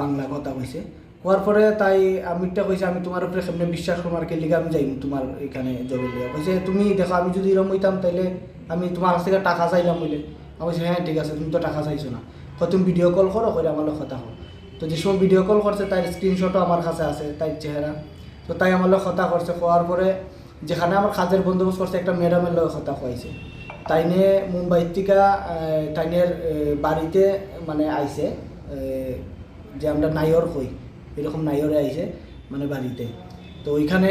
বাংলা কথা কইছে। হওয়ার পরে তাই আমিটা কইছে আমি তোমার উপরে কেমনে বিশ্বাস করবো আর কে লিগে আমি যাই তোমার এখানে জবের লিগে। কইছে তুমি দেখো আমি যদি এরকম হইতাম তাইলে আমি তোমার কাছ থেকে টাকা চাইলাম বলে। আমি বলছি হ্যাঁ ঠিক আছে, তুমি তো টাকা চাইছো না, তুমি ভিডিও কল করো, করে আমার লোক কথা হো। তো যে সময় ভিডিও কল করছে তার স্ক্রিনশটও আমার কাছে আছে, তাই চেহারা। তো তাই আমার লোক কথা করছে। হওয়ার পরে যেখানে আমার কাজের বন্দোবস্ত করছে একটা ম্যাডামের লোক কথা হয়েছে। তাইনে মুম্বাইর থেকে তাইনের বাড়িতে মানে আইছে, যে আমরা নাইয়র কই এরকম নাইয়রে আইছে মানে বাড়িতে। তো ওইখানে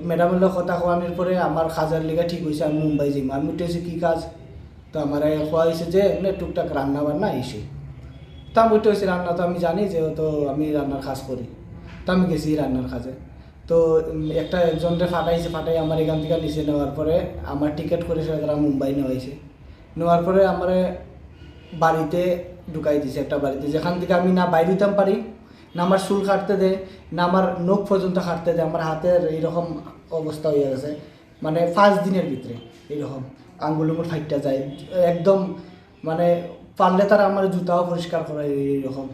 ম্যাডামের লোক কথা হওয়ানোর পরে আমার কাজের লিগা ঠিক হয়েছে, আমি মুম্বাই যাই। আমি উঠেছি কী কাজ, তো আমার খোয়া হয়েছে যে এমনি টুকটাক রান্না বান্না এসে। তা আমি উঠে হয়েছে রান্না, তো আমি জানি যে তো আমি রান্নার কাজ করি। তো আমি গেছি রান্নার কাজে। তো একজনকে ফাটাই আমার এখান থেকে নিচে নেওয়ার পরে আমার টিকিট করেছে তারা মুম্বাই নেওয়া হয়েছে। নেওয়ার পরে আমার বাড়িতে ঢুকাই দিছে, একটা বাড়িতে যেখান থেকে আমি না বাইরে হইতাম পারি, না আমার চুল কাটতে দেয়, না আমার নখ পর্যন্ত কাটতে দেয়। আমার হাতের এইরকম অবস্থা হয়ে গেছে, মানে 5 দিনের ভিতরে এইরকম আঙ্গুল ফাইটটা যায় একদম। মানে পারলে তারা আমার জুতাও পরিষ্কার করে এইরকম।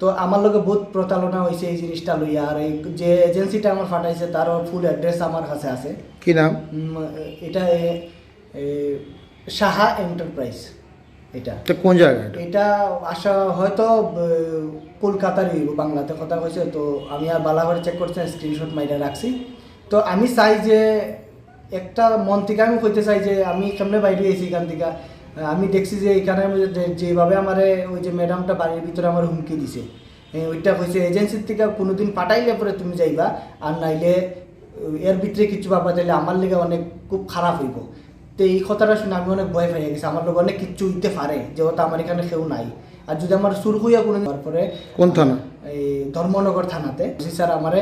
তো আমার লোকে বহুত প্রতারণা হয়েছে এই জিনিসটা লইয়া। আর এই যে এজেন্সিটা আমার ফাটাইছে তারও ফুল অ্যাড্রেস আমার কাছে আছে। কি নাম? এটা সাহা এন্টারপ্রাইজ। এটা কোন জায়গায়? এটা আসা হয়তো কলকাতারই, বাংলাতে কথা হয়েছে। তো আমি আর বালা করে চেক করছি, স্ক্রিনশট মাইরা রাখছি। তো আমি চাই যে একটা মন থেকে আমি কইতে চাই যে আমি কেমনে বাইরে এসেছি এখান থেকে। আমি দেখছি যে এখানে যেভাবে আমার ওই যে ম্যাডামটা বাড়ির ভিতরে আমার হুমকি দিছে, ওইটা কইছে এজেন্সির থেকে কোনোদিন পাঠাইলে পরে তুমি যাইবা, আর নাইলে এর ভিতরে কিছু পাবা, তাইলে আমার লেগে অনেক খুব খারাপ হইব। তো এই কথাটা শুনে আমি অনেক ভয় পাইয়া গেছি, আমার লোক অনেক কিচ্ছু হইতে পারে, যেহেতু আমার এখানে কেউ নাই। আর যদি আমার সুর হইয়া কোনো তারপরে কোন থানা? এই ধর্মনগর থানাতে স্যার আমারে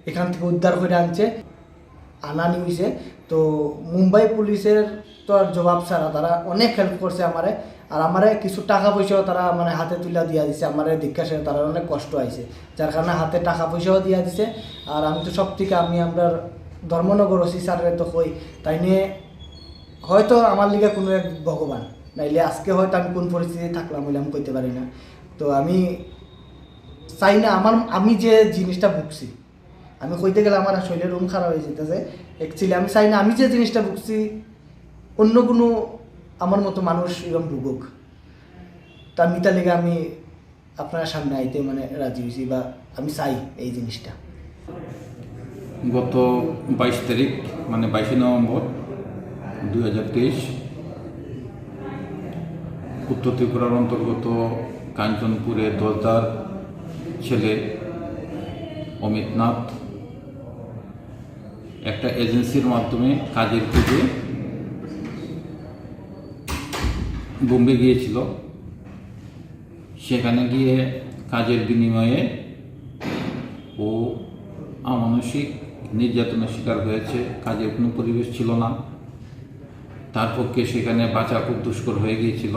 এখান থেকে উদ্ধার করে আনছে, আনা নিয়েছে। তো মুম্বাই পুলিশের তো আর জবাব ছাড়া তারা অনেক হেল্প করছে আমারে। আর আমারে কিছু টাকা পয়সাও তারা মানে হাতে তুলে দিয়া দিছে। আমারে জিজ্ঞাসা তারা অনেক কষ্ট আইছে, যার কারণে হাতে টাকা পয়সাও দিয়া দিছে। আর আমি তো সব থেকে আমি আমরা ধর্মনগর ওসি স্যারের তো কই, তাই নিয়ে হয়তো আমার লিগে কোনো এক ভগবান, নাইলে আজকে হয়তো আমি কোন পরিস্থিতি থাকলাম বলে আমি কইতে পারি না। তো আমি চাই না আমি যে জিনিসটা ভুগছি, আমি কইতে গেলে আমার শরীরের রুম খারাপ হয়ে যেতেছে। অ্যাকচুয়ালি আমি চাই না আমি যে জিনিসটা ভুগছি অন্য কোনো আমার মতো মানুষ এরকম ভুগুক। তা আমি তার লেগে আমি আপনার সামনে আইতে মানে রাজি হয়েছি, বা আমি চাই এই জিনিসটা। গত 22 তারিখ মানে 22 নভেম্বর 2023 উত্তর ত্রিপুরার অন্তর্গত কাঞ্চনপুরে দলদার ছেলে অমিত নাথ একটা এজেন্সির মাধ্যমে কাজের খুঁজে বোম্বে গিয়েছিল। সেখানে গিয়ে কাজের বিনিময়ে ও অমানসিক নির্যাতনের শিকার হয়েছে। কাজের কোনো পরিবেশ ছিল না, তার পক্ষে সেখানে বাঁচা খুব দুষ্কর হয়ে গিয়েছিল।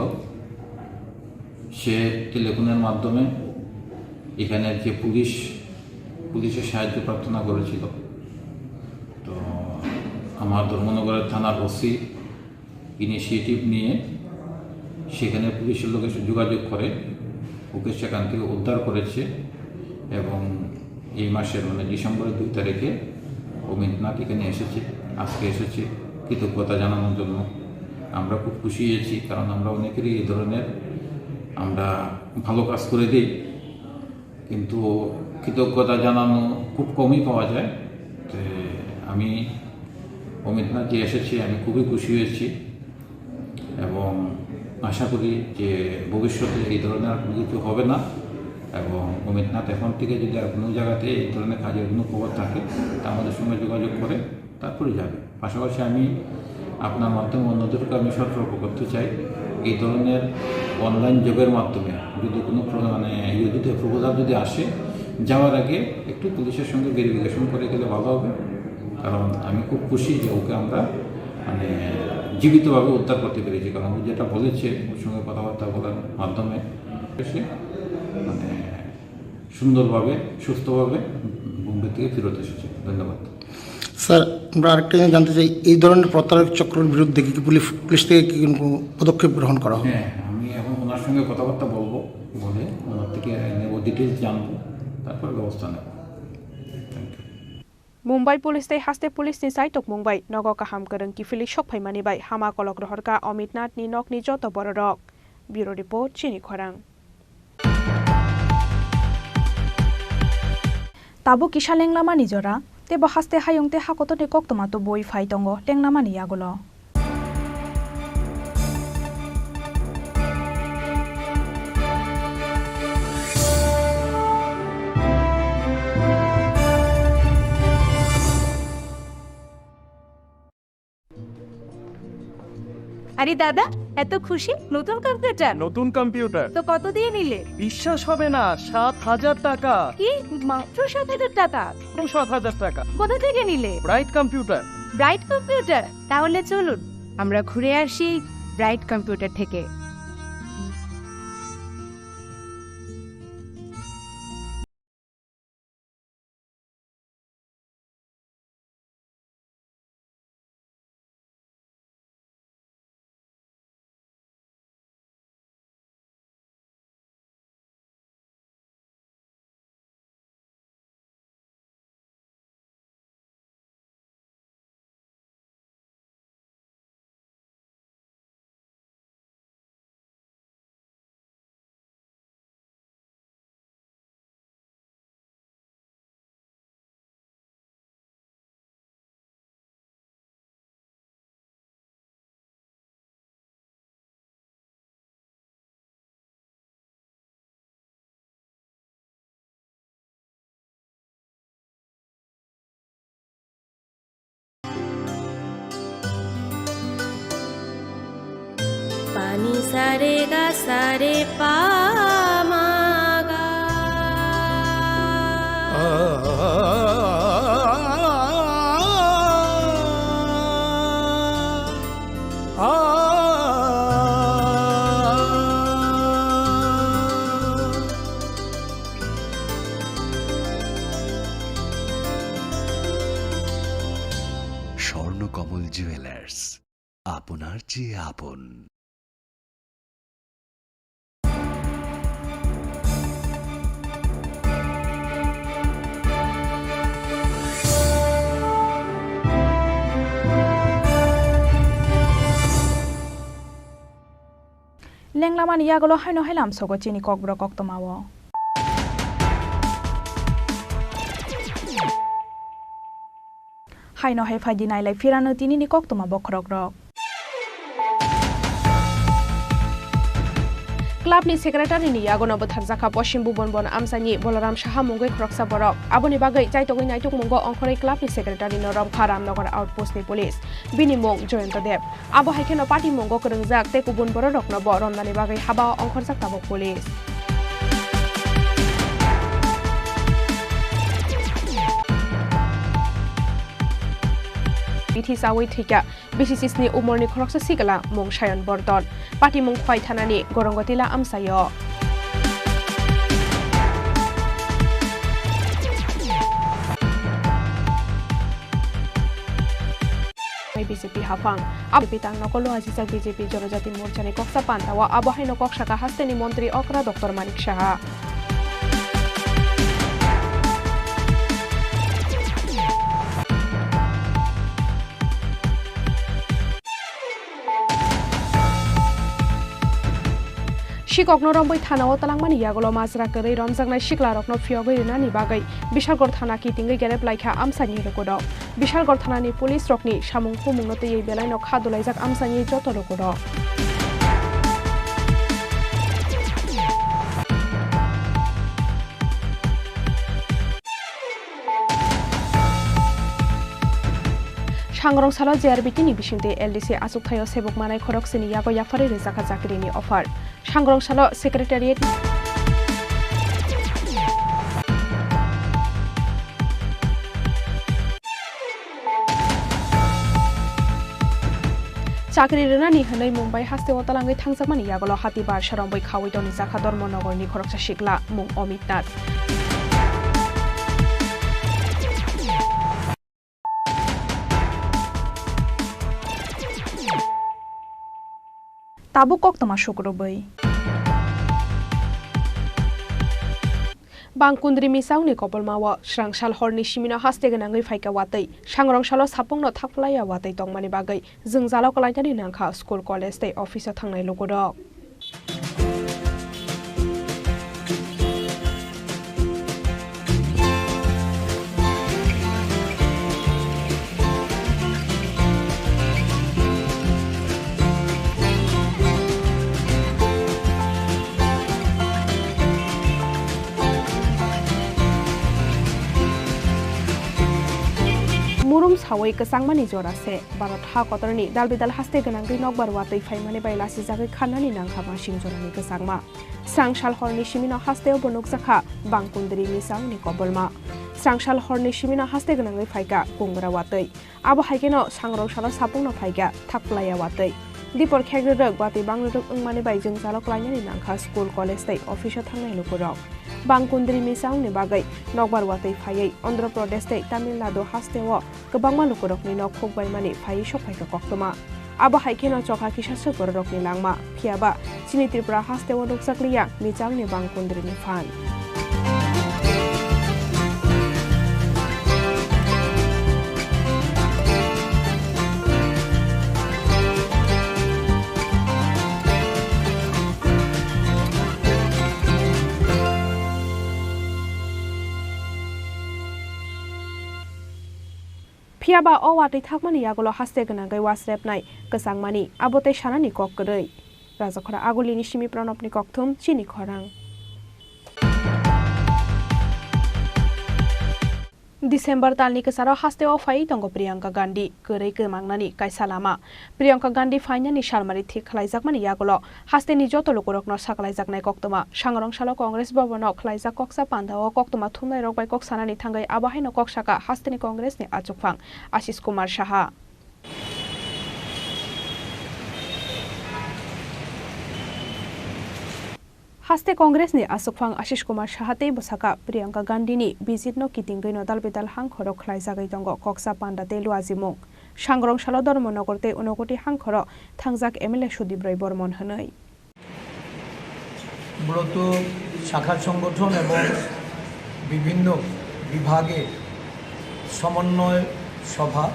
সে টেলিফোনের মাধ্যমে এখানের যে পুলিশের সাহায্য প্রার্থনা করেছিল। তো আমার ধর্মনগরের থানার ওসি ইনিশিয়েটিভ নিয়ে সেখানে পুলিশের লোকের যোগাযোগ করে ওকে সেখান থেকে উদ্ধার করেছে। এবং এই মাসের মানে ডিসেম্বরের 2 তারিখে অমিত নাথ এখানে এসেছে, আজকে এসেছে কৃতজ্ঞতা জানানোর জন্য। আমরা খুব খুশি হয়েছি, কারণ আমরা অনেকেরই এই ধরনের আমরা ভালো কাজ করে দিই, কিন্তু কৃতজ্ঞতা জানানো খুব কমই পাওয়া যায়। তো আমি অমিত নাথ যে এসেছি আমি খুবই খুশি হয়েছি, এবং আশা করি যে ভবিষ্যতে এই ধরনের আর কোনো কিছু হবে না। এবং অমিত নাথ এখন থেকে যদি আর কোনো জায়গাতে এই ধরনের কাজের কোনো খবর থাকে তা আমাদের সঙ্গে যোগাযোগ করে তারপরে যাবে। পাশাপাশি আমি আপনার মাধ্যমে অন্যদেরকে আমি সতর্ক করতে চাই, এই ধরনের অনলাইন জবের মাধ্যমে যদি কোনো মানে যদি প্রপোজাল যদি আসে, যাওয়ার আগে একটু পুলিশের সঙ্গে ভেরিফিকেশন করে গেলে ভালো হবে। কারণ আমি খুব খুশি যে ওকে আমরা মানে জীবিতভাবে উদ্ধার করতে পেরেছি, কারণ ও যেটা বলেছে ওর সঙ্গে কথাবার্তা বলার মাধ্যমে সে মানে সুন্দরভাবে সুস্থভাবে বোম্বে থেকে ফেরত এসেছে। ধন্যবাদ স্যার। আমরা আরেকটা জিনিস জানতে চাই, এই ধরনের প্রতারক চক্রের বিরুদ্ধে কি পুলিশ থেকে কি কোনো পদক্ষেপ গ্রহণ করা হবে? হ্যাঁ, আমি এখন ওনার সঙ্গে কথাবার্তা বলবো, বলে ওনার থেকে নেব, ডিটেলস জানবো, তারপর ব্যবস্থা নেব। Mumbai police tay haste pulis ni sai tok mumbai nogo kaham karang ki fili shok phaimani bai hama kolok rohor ka Amit Nath ni nok ni joto borok. Bureau report Chini Khorang. Tabo kisha lenglama ni jora tebo haste hayong te hakoto ni kok tomato boi phai tongo lenglama ni yagulo. আরে দাদা, এত খুশি নতুন computer? নতুন computer তো কত দিয়ে নিলে? বিশ্বাস হবে না, 7,000 টাকা। কি মাত্র 7,000 টাকা? 7,000 টাকা। কোথা থেকে নিলে? Bright computer. Bright computer? তাহলে চলুন আমরা ঘুরে আসি ব্রাইট কম্পিউটার থেকে। पानी सारे गा सारे पा मा गा। স্বর্ণকমল জুয়েলার্স, আপনার চেয়ে আপন। lenglama ni yagulo haino hailam sogo Chini Kokborok oktomawo. Haino hai phai dinai lai firano tini ni koktoma bokrok rok. Club ni secretary ni yagono botharjaka Poshim Bubonbon Amsani Bolaram Shaha Mungoi Khoroksa Borok aboni bagai chaitogoi naituk mungo ongkhorei club ni secretary no Ramkharam Nagar outpost ni police bini mong Joyanta Dev abo haikeno party mungo krengjak te kubun borok no borondani bagai haba ongkhorjak tabok police. Bithi sawi thika BCCS ni umorni khoroksa sigala mung Shayan Bordon party mung khwai thanani gorongotila amsayo. BJP hafang api tang nokolo ajisa BJP Jonojati Morcha ni koksa pantawa abohai no kokshaka hasteni mantri Okra Dr. Manik Shaha. Shikok no romboi thana o talangmani yagulo mazra korei romjaknai siklarok no phiyogoi rinani bagai Bishalgor thana ki tingai gerep laikha amsani rokodok Bishalgor thana ni police rokni samung phumung no tei belai no khadulaijak amsani joto rokodok. Sangrong salo JRBT ni bisingte LDC asuk thayo sebok manai khoroksini yago yafari rezaka jakri ni offer. Sangrong salo secretariat sakri rena ni hanai Mumbai haste watalangai thangjakmani yagolo hatibar sarongbai khawai toni jakha Dharmanagorni khoroksa sikla mung Amit Nath Tabu koktoma shukrobai Bangkundri misauni kopolmawa srangshal horni simina haste ganangai faika watai sangrongshalo sapungno thakplaya watai tongmani bagai jingzalo kalaitani nangkha school college tei office thangnai logodok murum sawai kesangmani jorase barot ha kotorni dalbidal haste ganangai nokbar watoi faimani bailasi jagai khanani nangkhama singjorani kesangma srangshal horni simina hasteo bonok jakha Bangkundri misauni kobolma srangshal horni simina haste ganangai faika kungra watoi abo haikeno sangrongshalo sapungno faika thakplaya watoi dipor khegrok watoi bangrok ungmani bai jingzalo klainani nangkha school college tei office thangnai lukurok Bangkundri misaungni bagai nokbar watoi phaiei Andhra Pradesh tei Tamil Nadu hasteo kwbangma lukurokni nok khokbaimani phai sokhaika koktoma abo haikeno chokha kisa sukorokni langma phiaba Chini Tripura hasteo nukjakliya misaungni Bangkundri ni fan Phiaba o watoi thakmani yagolo haste ganangai wasrepnai kesangmani abote sanani kok gdei rajakhora agolini simi pranopni kokthum Chini Khorang December talni kesaro hasteo phai tongo Priyanka Gandhi gorei kemangnani kaisa lama Priyanka Gandhi fainani salmari thik khlaijakmani yagolo hasteni joto lokorokno saklaijaknai koktoma sangrongshalo Congress bhabono khlaijak koksa pandao koktoma thumnai rokbai kok sanani thangai abahaino koksaka hasteni Congress ni achukphang Ashish Kumar Saha Haste Congress ni asukphang Ashish Kumar Saha tei bosaka Priyanka Gandhi ni visit no kitinggai no dalbidal hangkhoro khlaijagai tongo koksa panda tei luajimung sangrongshalo Dharmanagor tei Unakoti hangkhoro thangjak MLA Sudip Roy Bormon hwnoi মূলত শাখা সংগঠন এবং বিভিন্ন বিভাগে সমন্বয় সভা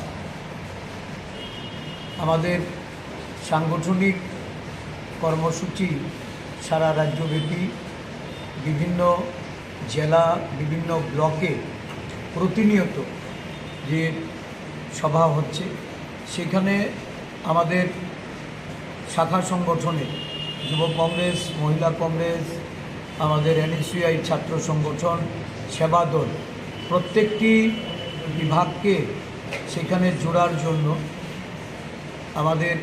আমাদের সাংগঠনিক কর্মসূচি সারা রাজ্যব্যাপী বিভিন্ন জেলা বিভিন্ন ব্লকে প্রতিনিয়ত যে সভা হচ্ছে সেখানে আমাদের শাখা সংগঠনে যুব কংগ্রেস মহিলা কংগ্রেস আমাদের NSUI ছাত্র সংগঠন সেবা দল প্রত্যেকটি বিভাগকে সেখানে জোড়ার জন্য আমাদের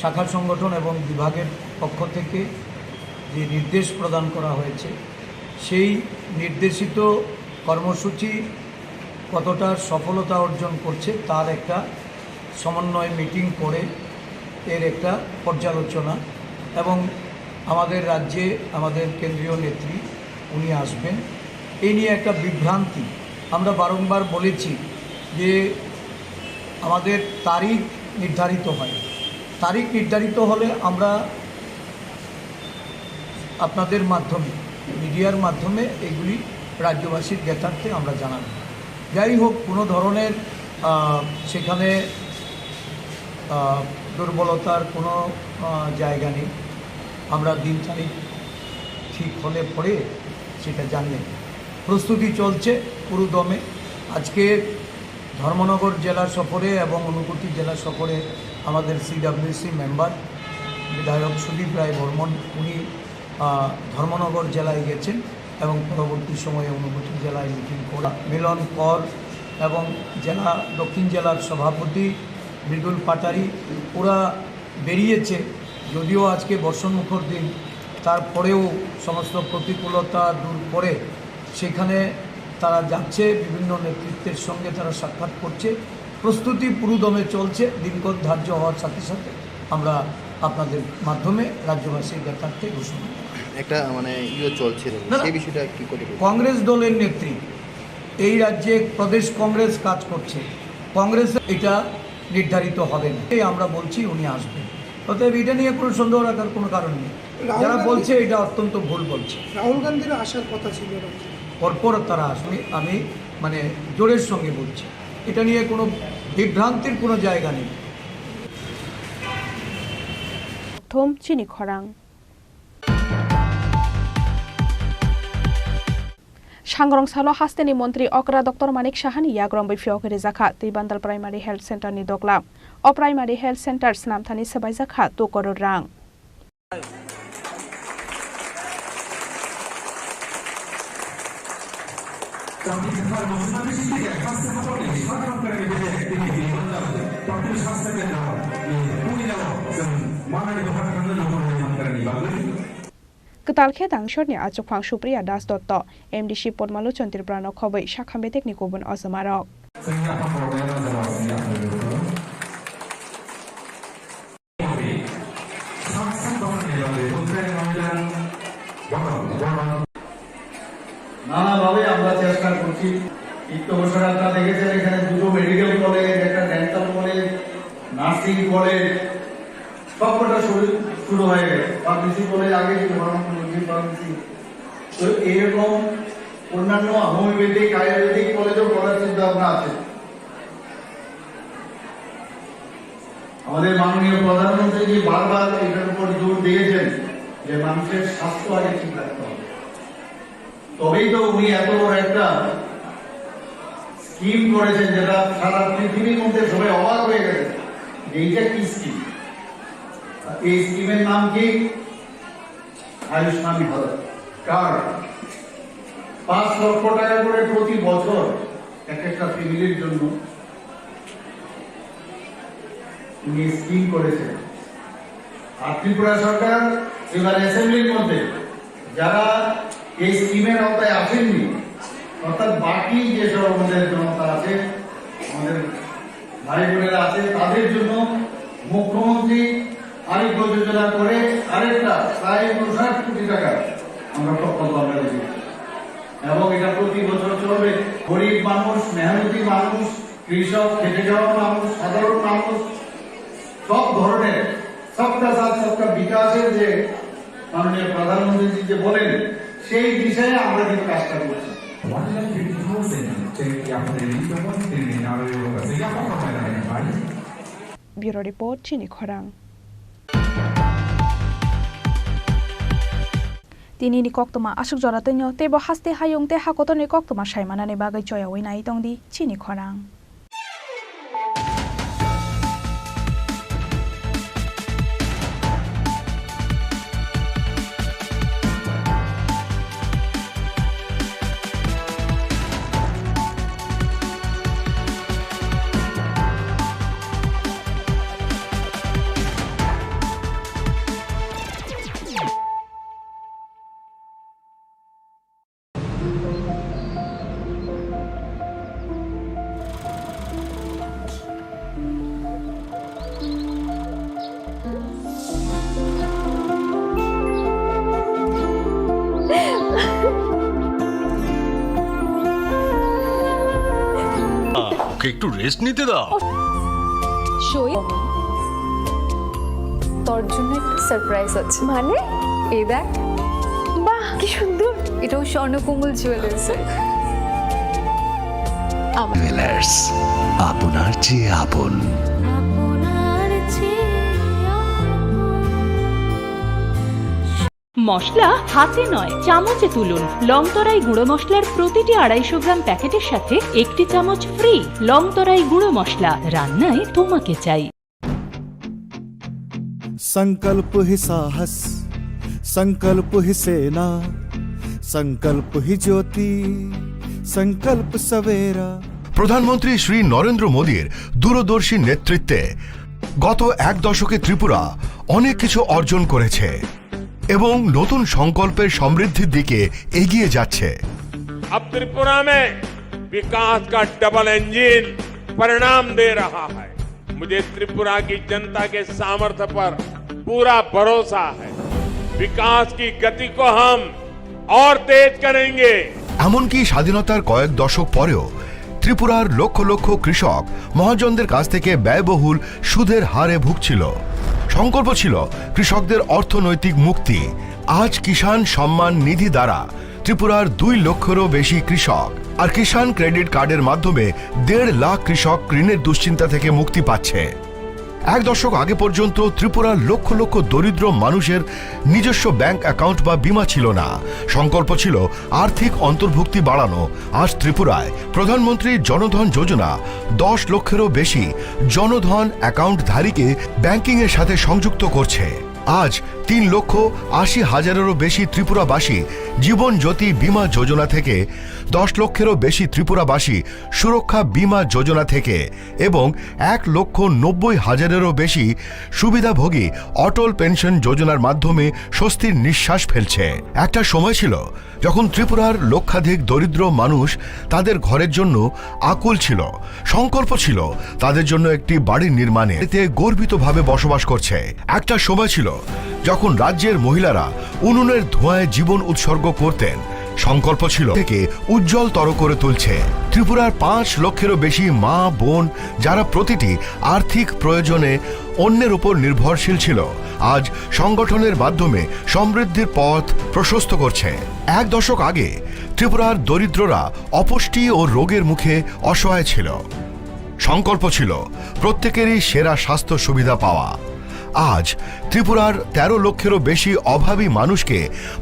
শাখা সংগঠন এবং বিভাগের পক্ষ থেকে যে নির্দেশ প্রদান করা হয়েছে সেই নির্দেশিত কর্মসূচি কতটা সফলতা অর্জন করছে তার একটা সমন্বয় মিটিং করে এর একটা পর্যালোচনা এবং আমাদের রাজ্যে আমাদের কেন্দ্রীয় নেত্রী উনি আসবেন এই নিয়ে একটা বিভ্রান্তি আমরা বারংবার বলেছি যে আমাদের তারিখ নির্ধারিত হয় তারিখ নির্ধারিত হলে আমরা আপনাদের মাধ্যমে মিডিয়ার মাধ্যমে এগুলি রাজ্যবাসীর জ্ঞাতার্থে আমরা জানাব যাই হোক কোনো ধরনের সেখানে দুর্বলতার কোনো জায়গা নেই আমরা দিন তারিখ ঠিক হলে পরে সেটা জানলেন প্রস্তুতি চলছে পুরো দমে আজকে ধর্মনগর জেলা সফরে এবং ঊনকোটি জেলা সফরে আমাদের CWC মেম্বার বিধায়ক সুদীপ রায় বর্মন উনি ধর্মনগর জেলায় গেছেন এবং পরবর্তী সময়ে ঊনকোটি জেলায় মিটিং করা মিলন কর এবং জেলা দক্ষিণ জেলার সভাপতি মৃদুল পাটারি ওরা বেরিয়েছে যদিও আজকে বর্ষণমুখর দিন তারপরেও সমস্ত প্রতিকূলতা দূর করে সেখানে তারা যাচ্ছে বিভিন্ন নেতৃত্বের সঙ্গে তারা সাক্ষাৎ করছে প্রস্তুতি পুরোদমে চলছে। দিনক্ষণ ধার্য হওয়ার সাথে সাথে আমরা আপনাদের মাধ্যমে রাজ্যবাসীর জ্ঞাতার্থে ঘোষণা একটা মানে চলছিল সেই বিষয়টা কি করে কংগ্রেস দলের নেত্রী এই রাজ্যে প্রদেশ কংগ্রেস কাজ করছে, কংগ্রেস এটা নির্ধারিত হবে না, এই আমরা বলছি উনি আসবেন। অতএব এটা নিয়ে কোনো সন্দেহ রাখার কোনো কারণ নেই। যারা বলছে এটা অত্যন্ত ভুল বলছে। রাহুল গান্ধীর আসার কথা ছিল, পরপর তারা আসবে, আমি মানে জোরের সঙ্গে বলছি, এটা নিয়ে কোনো বিভ্রান্তির কোনো জায়গা নেই। চিনি খরাং सांग्रं सालो हास्तेनि मंत्री अकरा डॉक्टर मानिक साहानि याग्रम बैफियावखरि जाखा दैबान्दाल प्राइमारि हेल्थ सेन्टारनि दग्ला अ प्राइमारि हेल्थ सेन्टार स्नामथानि सबाय जाखा 2 करोड़ रां Ketalkhe dangshorni achokphang Supriya Das Dotto MDC Podmaluchon Tripura khoboi Shakhame Technic Kubun Osamarok নানাভাবে আমরা চেষ্টা করছি। একটু বছর আপনারা দেখেছেন এখানে দুটো মেডিকেল কলেজ, একটা ডেন্টাল কলেজ, নার্সিং কলেজ সবকটা শুরু হয়ে গেছে। ফার্মেসি কলেজ আগে ছিল, ফার্মেসি। তো এরকম অন্যান্য হোমিওপ্যাথিক আয়ুর্বেদিক কলেজও করার চিন্তা ভাবনা আছে। আমাদের মাননীয় প্রধানমন্ত্রী জি বারবার এটার উপর জোর দিয়েছেন যে মানুষের স্বাস্থ্য আগে ঠিক রাখতে হবে, তবেই তো উনি এত বড় একটা স্কিম করেছেন যেটা সারা পৃথিবীর মধ্যে সবাই অবাক হয়ে গেছে যে এইটা কি স্কিম। এই স্কিমের নাম কি? আয়ুষ্মান ভারত কার্ড। 5 লক্ষ টাকা করে প্রতি বছর একটা ফ্যামিলির জন্য উনি স্কিম করেছেন। আর ত্রিপুরা সরকার এবার অ্যাসেম্বলির মধ্যে যারা এই স্কিমের আওতায় আসেননি, অর্থাৎ বাকি যেসব আমাদের জনতা আছে, আমাদের ভাই বোনেরা আছে, তাদের জন্য মুখ্যমন্ত্রী আরেক যোজনা করে আরেকটা প্রায় 59 কোটি টাকা আমরা প্রকল্প আমরা দিয়েছি এবং এটা প্রতি বছর চলবে। গরিব মানুষ, মেহনতি মানুষ, কৃষক, খেটে যাওয়া মানুষ, সাধারণ মানুষ, সব ধরনের সবকা সাথ সবকা বিকাশের যে মাননীয় প্রধানমন্ত্রী যে বলেন সেই বিষয়ে আমরা কিন্তু কাজটা করছি। Bureau Report Chini Khorang Tini ni koktoma asuk joratenyo tebo haste hayung te hakoto ni koktoma shaimana ni bagai choya wina itong di Chini Khorang একটু রেস্ট নিতে দাও। সই তোর জন্য একটা সারপ্রাইজ আছে। মানে এই দেখ, বাহ কি সুন্দর, এটাও স্বর্ণকমল জুয়েলার্সের। জুয়েলার্স আপনার চেয়ে আপন। মশলা হাতে নয় চামচে তুলুন। লংতরাই গুঁড়ো মশলার প্রতিটি 250 গ্রাম প্যাকেটের সাথে 1 চামচ ফ্রি। লংতরাই গুঁড়ো মশলা, রান্নায় তোমাকে চাই। संकल्प ही साहस, संकल्प ही सेना, संकल्प ही ज्योति, संकल्प सवेरा। প্রধানমন্ত্রী শ্রী নরেন্দ্র মোদীর দূরদর্শী নেতৃত্বে গত 1 দশকে ত্রিপুরা অনেক কিছু অর্জন করেছে এবং নতুন সংকল্পের সমৃদ্ধির দিকে এগিয়ে যাচ্ছে। अब त्रिपुरा में विकास का डबल इंजन परिणाम दे रहा है। मुझे त्रिपुरा की जनता के सामर्थ्य पर पूरा भरोसा है। विकास की गति को हम और तेज करेंगे। এমনকি স্বাধীনতার কয়েক দশক পরেও ত্রিপুরার লক্ষ লক্ষ কৃষক মহাজনদের কাছ থেকে ব্যয়বহুল সুদের হারে ভুগছিল। সংকল্প ছিল কৃষকদের অর্থনৈতিক মুক্তি। আজ কিষাণ সম্মান নিধি দ্বারা ত্রিপুরার 2 লক্ষেরও বেশি কৃষক আর কিষাণ ক্রেডিট কার্ডের মাধ্যমে 1.5 লাখ কৃষক ঋণের দুশ্চিন্তা থেকে মুক্তি পাচ্ছে। এক দশক আগে পর্যন্ত ত্রিপুরার লক্ষ লক্ষ দরিদ্র মানুষের নিজস্ব ব্যাংক অ্যাকাউন্ট বা বীমা ছিল না। সংকল্প ছিল আর্থিক অন্তর্ভুক্তি বাড়ানো। আজ ত্রিপুরায় প্রধানমন্ত্রী জনধন যোজনা 10 লক্ষেরও বেশি জনধন অ্যাকাউন্টধারীকে ব্যাংকিংয়ের সাথে সংযুক্ত করছে। আজ 3,80,000-এরও বেশি ত্রিপুরাবাসী জীবন জ্যোতি বীমা যোজনা থেকে, 10 লক্ষেরও বেশি ত্রিপুরাবাসী সুরক্ষা বীমা যোজনা থেকে এবং 1,90,000-এরও বেশি সুবিধাভোগী অটল পেনশন যোজনার মাধ্যমে স্বস্তির নিঃশ্বাস ফেলছে। একটা সময় ছিল যখন ত্রিপুরার লক্ষাধিক দরিদ্র মানুষ তাদের ঘরের জন্য আকুল ছিল। সংকল্প ছিল তাদের জন্য একটি বাড়ি নির্মাণে, এতে গর্বিতভাবে বসবাস করছে। একটা সময় ছিল যখন রাজ্যের মহিলারা উনুনের ধোঁয়ায় জীবন উৎসর্গ করতেন। সংকল্প ছিল থেকে উজ্জ্বলতর করে তুলছে। ত্রিপুরার 5 লক্ষেরও বেশি মা বোন যারা প্রতিটি আর্থিক প্রয়োজনে অন্যের উপর নির্ভরশীল ছিল, আজ সংগঠনের মাধ্যমে সমৃদ্ধির পথ প্রশস্ত করছে। এক দশক আগে ত্রিপুরার দরিদ্ররা অপুষ্টি ও রোগের মুখে অসহায় ছিল। সংকল্প ছিল প্রত্যেকেরই সেরা স্বাস্থ্য সুবিধা পাওয়া। আজ ত্রিপুরার 13 লক্ষেরও বেশি অভাবী মানুষকে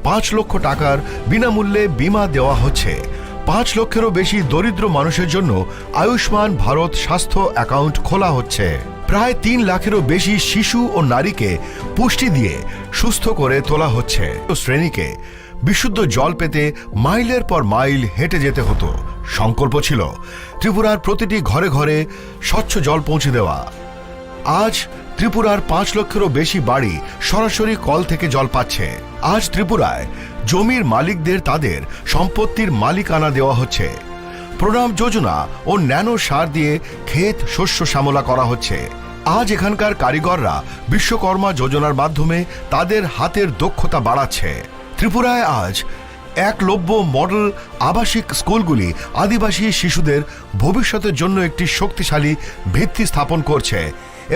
5 লক্ষ টাকার বিনামূল্যে বীমা দেওয়া হচ্ছে। 5 লক্ষেরও বেশি দরিদ্র মানুষের জন্য আয়ুষ্মান ভারত স্বাস্থ্য অ্যাকাউন্ট খোলা হচ্ছে। প্রায় 3 লাখেরও বেশি শিশু ও নারীকে পুষ্টি দিয়ে সুস্থ করে তোলা হচ্ছে। শ্রেণীকে বিশুদ্ধ জল পেতে মাইলের পর মাইল হেঁটে যেতে হতো। সংকল্প ছিল ত্রিপুরার প্রতিটি ঘরে ঘরে স্বচ্ছ জল পৌঁছে দেওয়া। আজ ত্রিপুরার 5 লক্ষেরও বেশি বাড়ি সরাসরি কল থেকে জল পাচ্ছে। আজ ত্রিপুরায় জমির মালিকদের তাদের সম্পত্তির মালিকানা দেওয়া হচ্ছে। প্রণাম যোজনা ও ন্যানো সার দিয়ে ক্ষেত শস্য শ্যামলা করা হচ্ছে। আজ এখানকার কারিগররা বিশ্বকর্মা যোজনার মাধ্যমে তাদের হাতের দক্ষতা বাড়াচ্ছে। ত্রিপুরায় আজ একলব্য মডেল আবাসিক স্কুলগুলি আদিবাসী শিশুদের ভবিষ্যতের জন্য একটি শক্তিশালী ভিত্তি স্থাপন করছে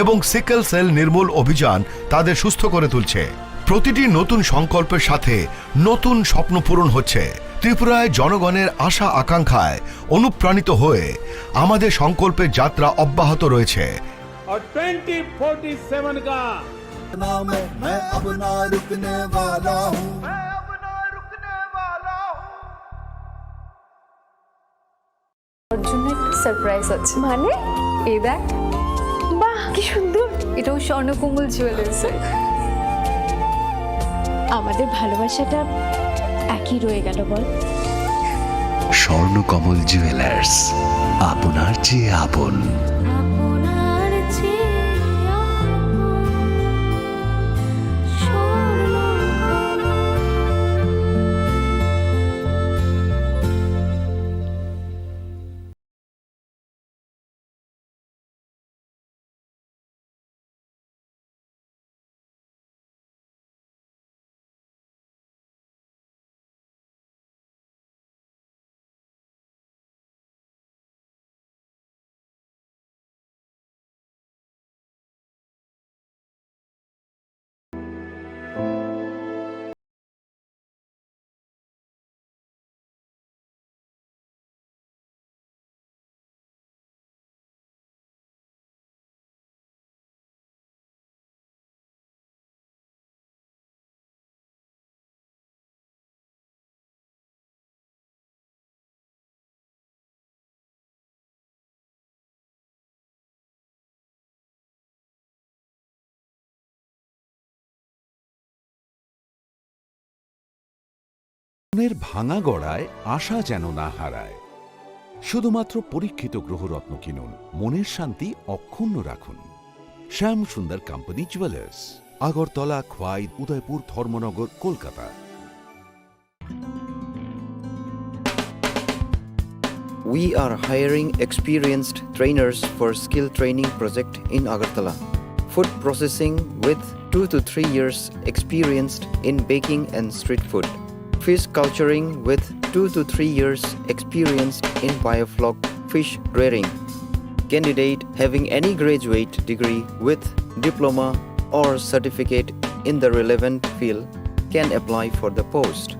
এবং সিকেল সেল নির্মূল অভিযান তাদের সুস্থ করে তুলছে। প্রতিটি নতুন সংকল্পের সাথে নতুন স্বপ্ন পূরণ হচ্ছে। ত্রিপুরায় জনগণের আশা আকাঙ্ক্ষায় অনুপ্রাণিত হয়ে আমাদের সংকল্পের যাত্রা অব্যাহত রয়েছে। और 2047 का मैं अब ना रुकने वाला हूँ। ওর জন্য একটা সারপ্রাইজ আছে। মানে এই দেখ, বাহ কি সুন্দর। এটাও স্বর্ণকুমল জুয়েলার্সে। আমাদের ভালোবাসাটা একই রয়ে গেল বল। স্বর্ণকমল জুয়েলার্স, আপনার চেয়ে আপন। মনের ভাঙা গড়ায় আশা যেন না হারায়। শুধুমাত্র পরীক্ষিত গ্রহরত্ন কিনুন, মনের শান্তি অক্ষুণ্ণ রাখুন। শ্যাম সুন্দর company jewellers, Agartala, Khowai, Udaipur, Dharmanagar, Kolkata. We are hiring experienced trainers for skill training project in Agartala. Food processing with 2 to 3 years experienced in baking and street food. Fish culturing with 2 to 3 years experienced in biofloc fish rearing. Candidate having any graduate degree with diploma or certificate in the relevant field can apply for the post.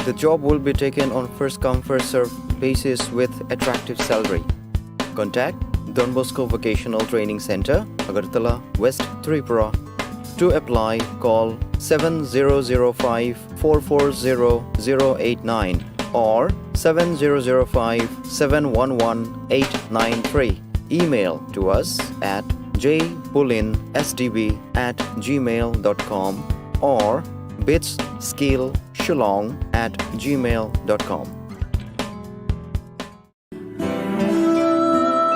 The job will be taken on first come first serve basis with attractive salary. Contact Don Bosco Vocational Training Center, Agartala, West Tripura. To apply, call 7005 440 089 or 7005 711 893. Email to us at jpulinsdb@gmail.com or bitsskillshillong@gmail.com.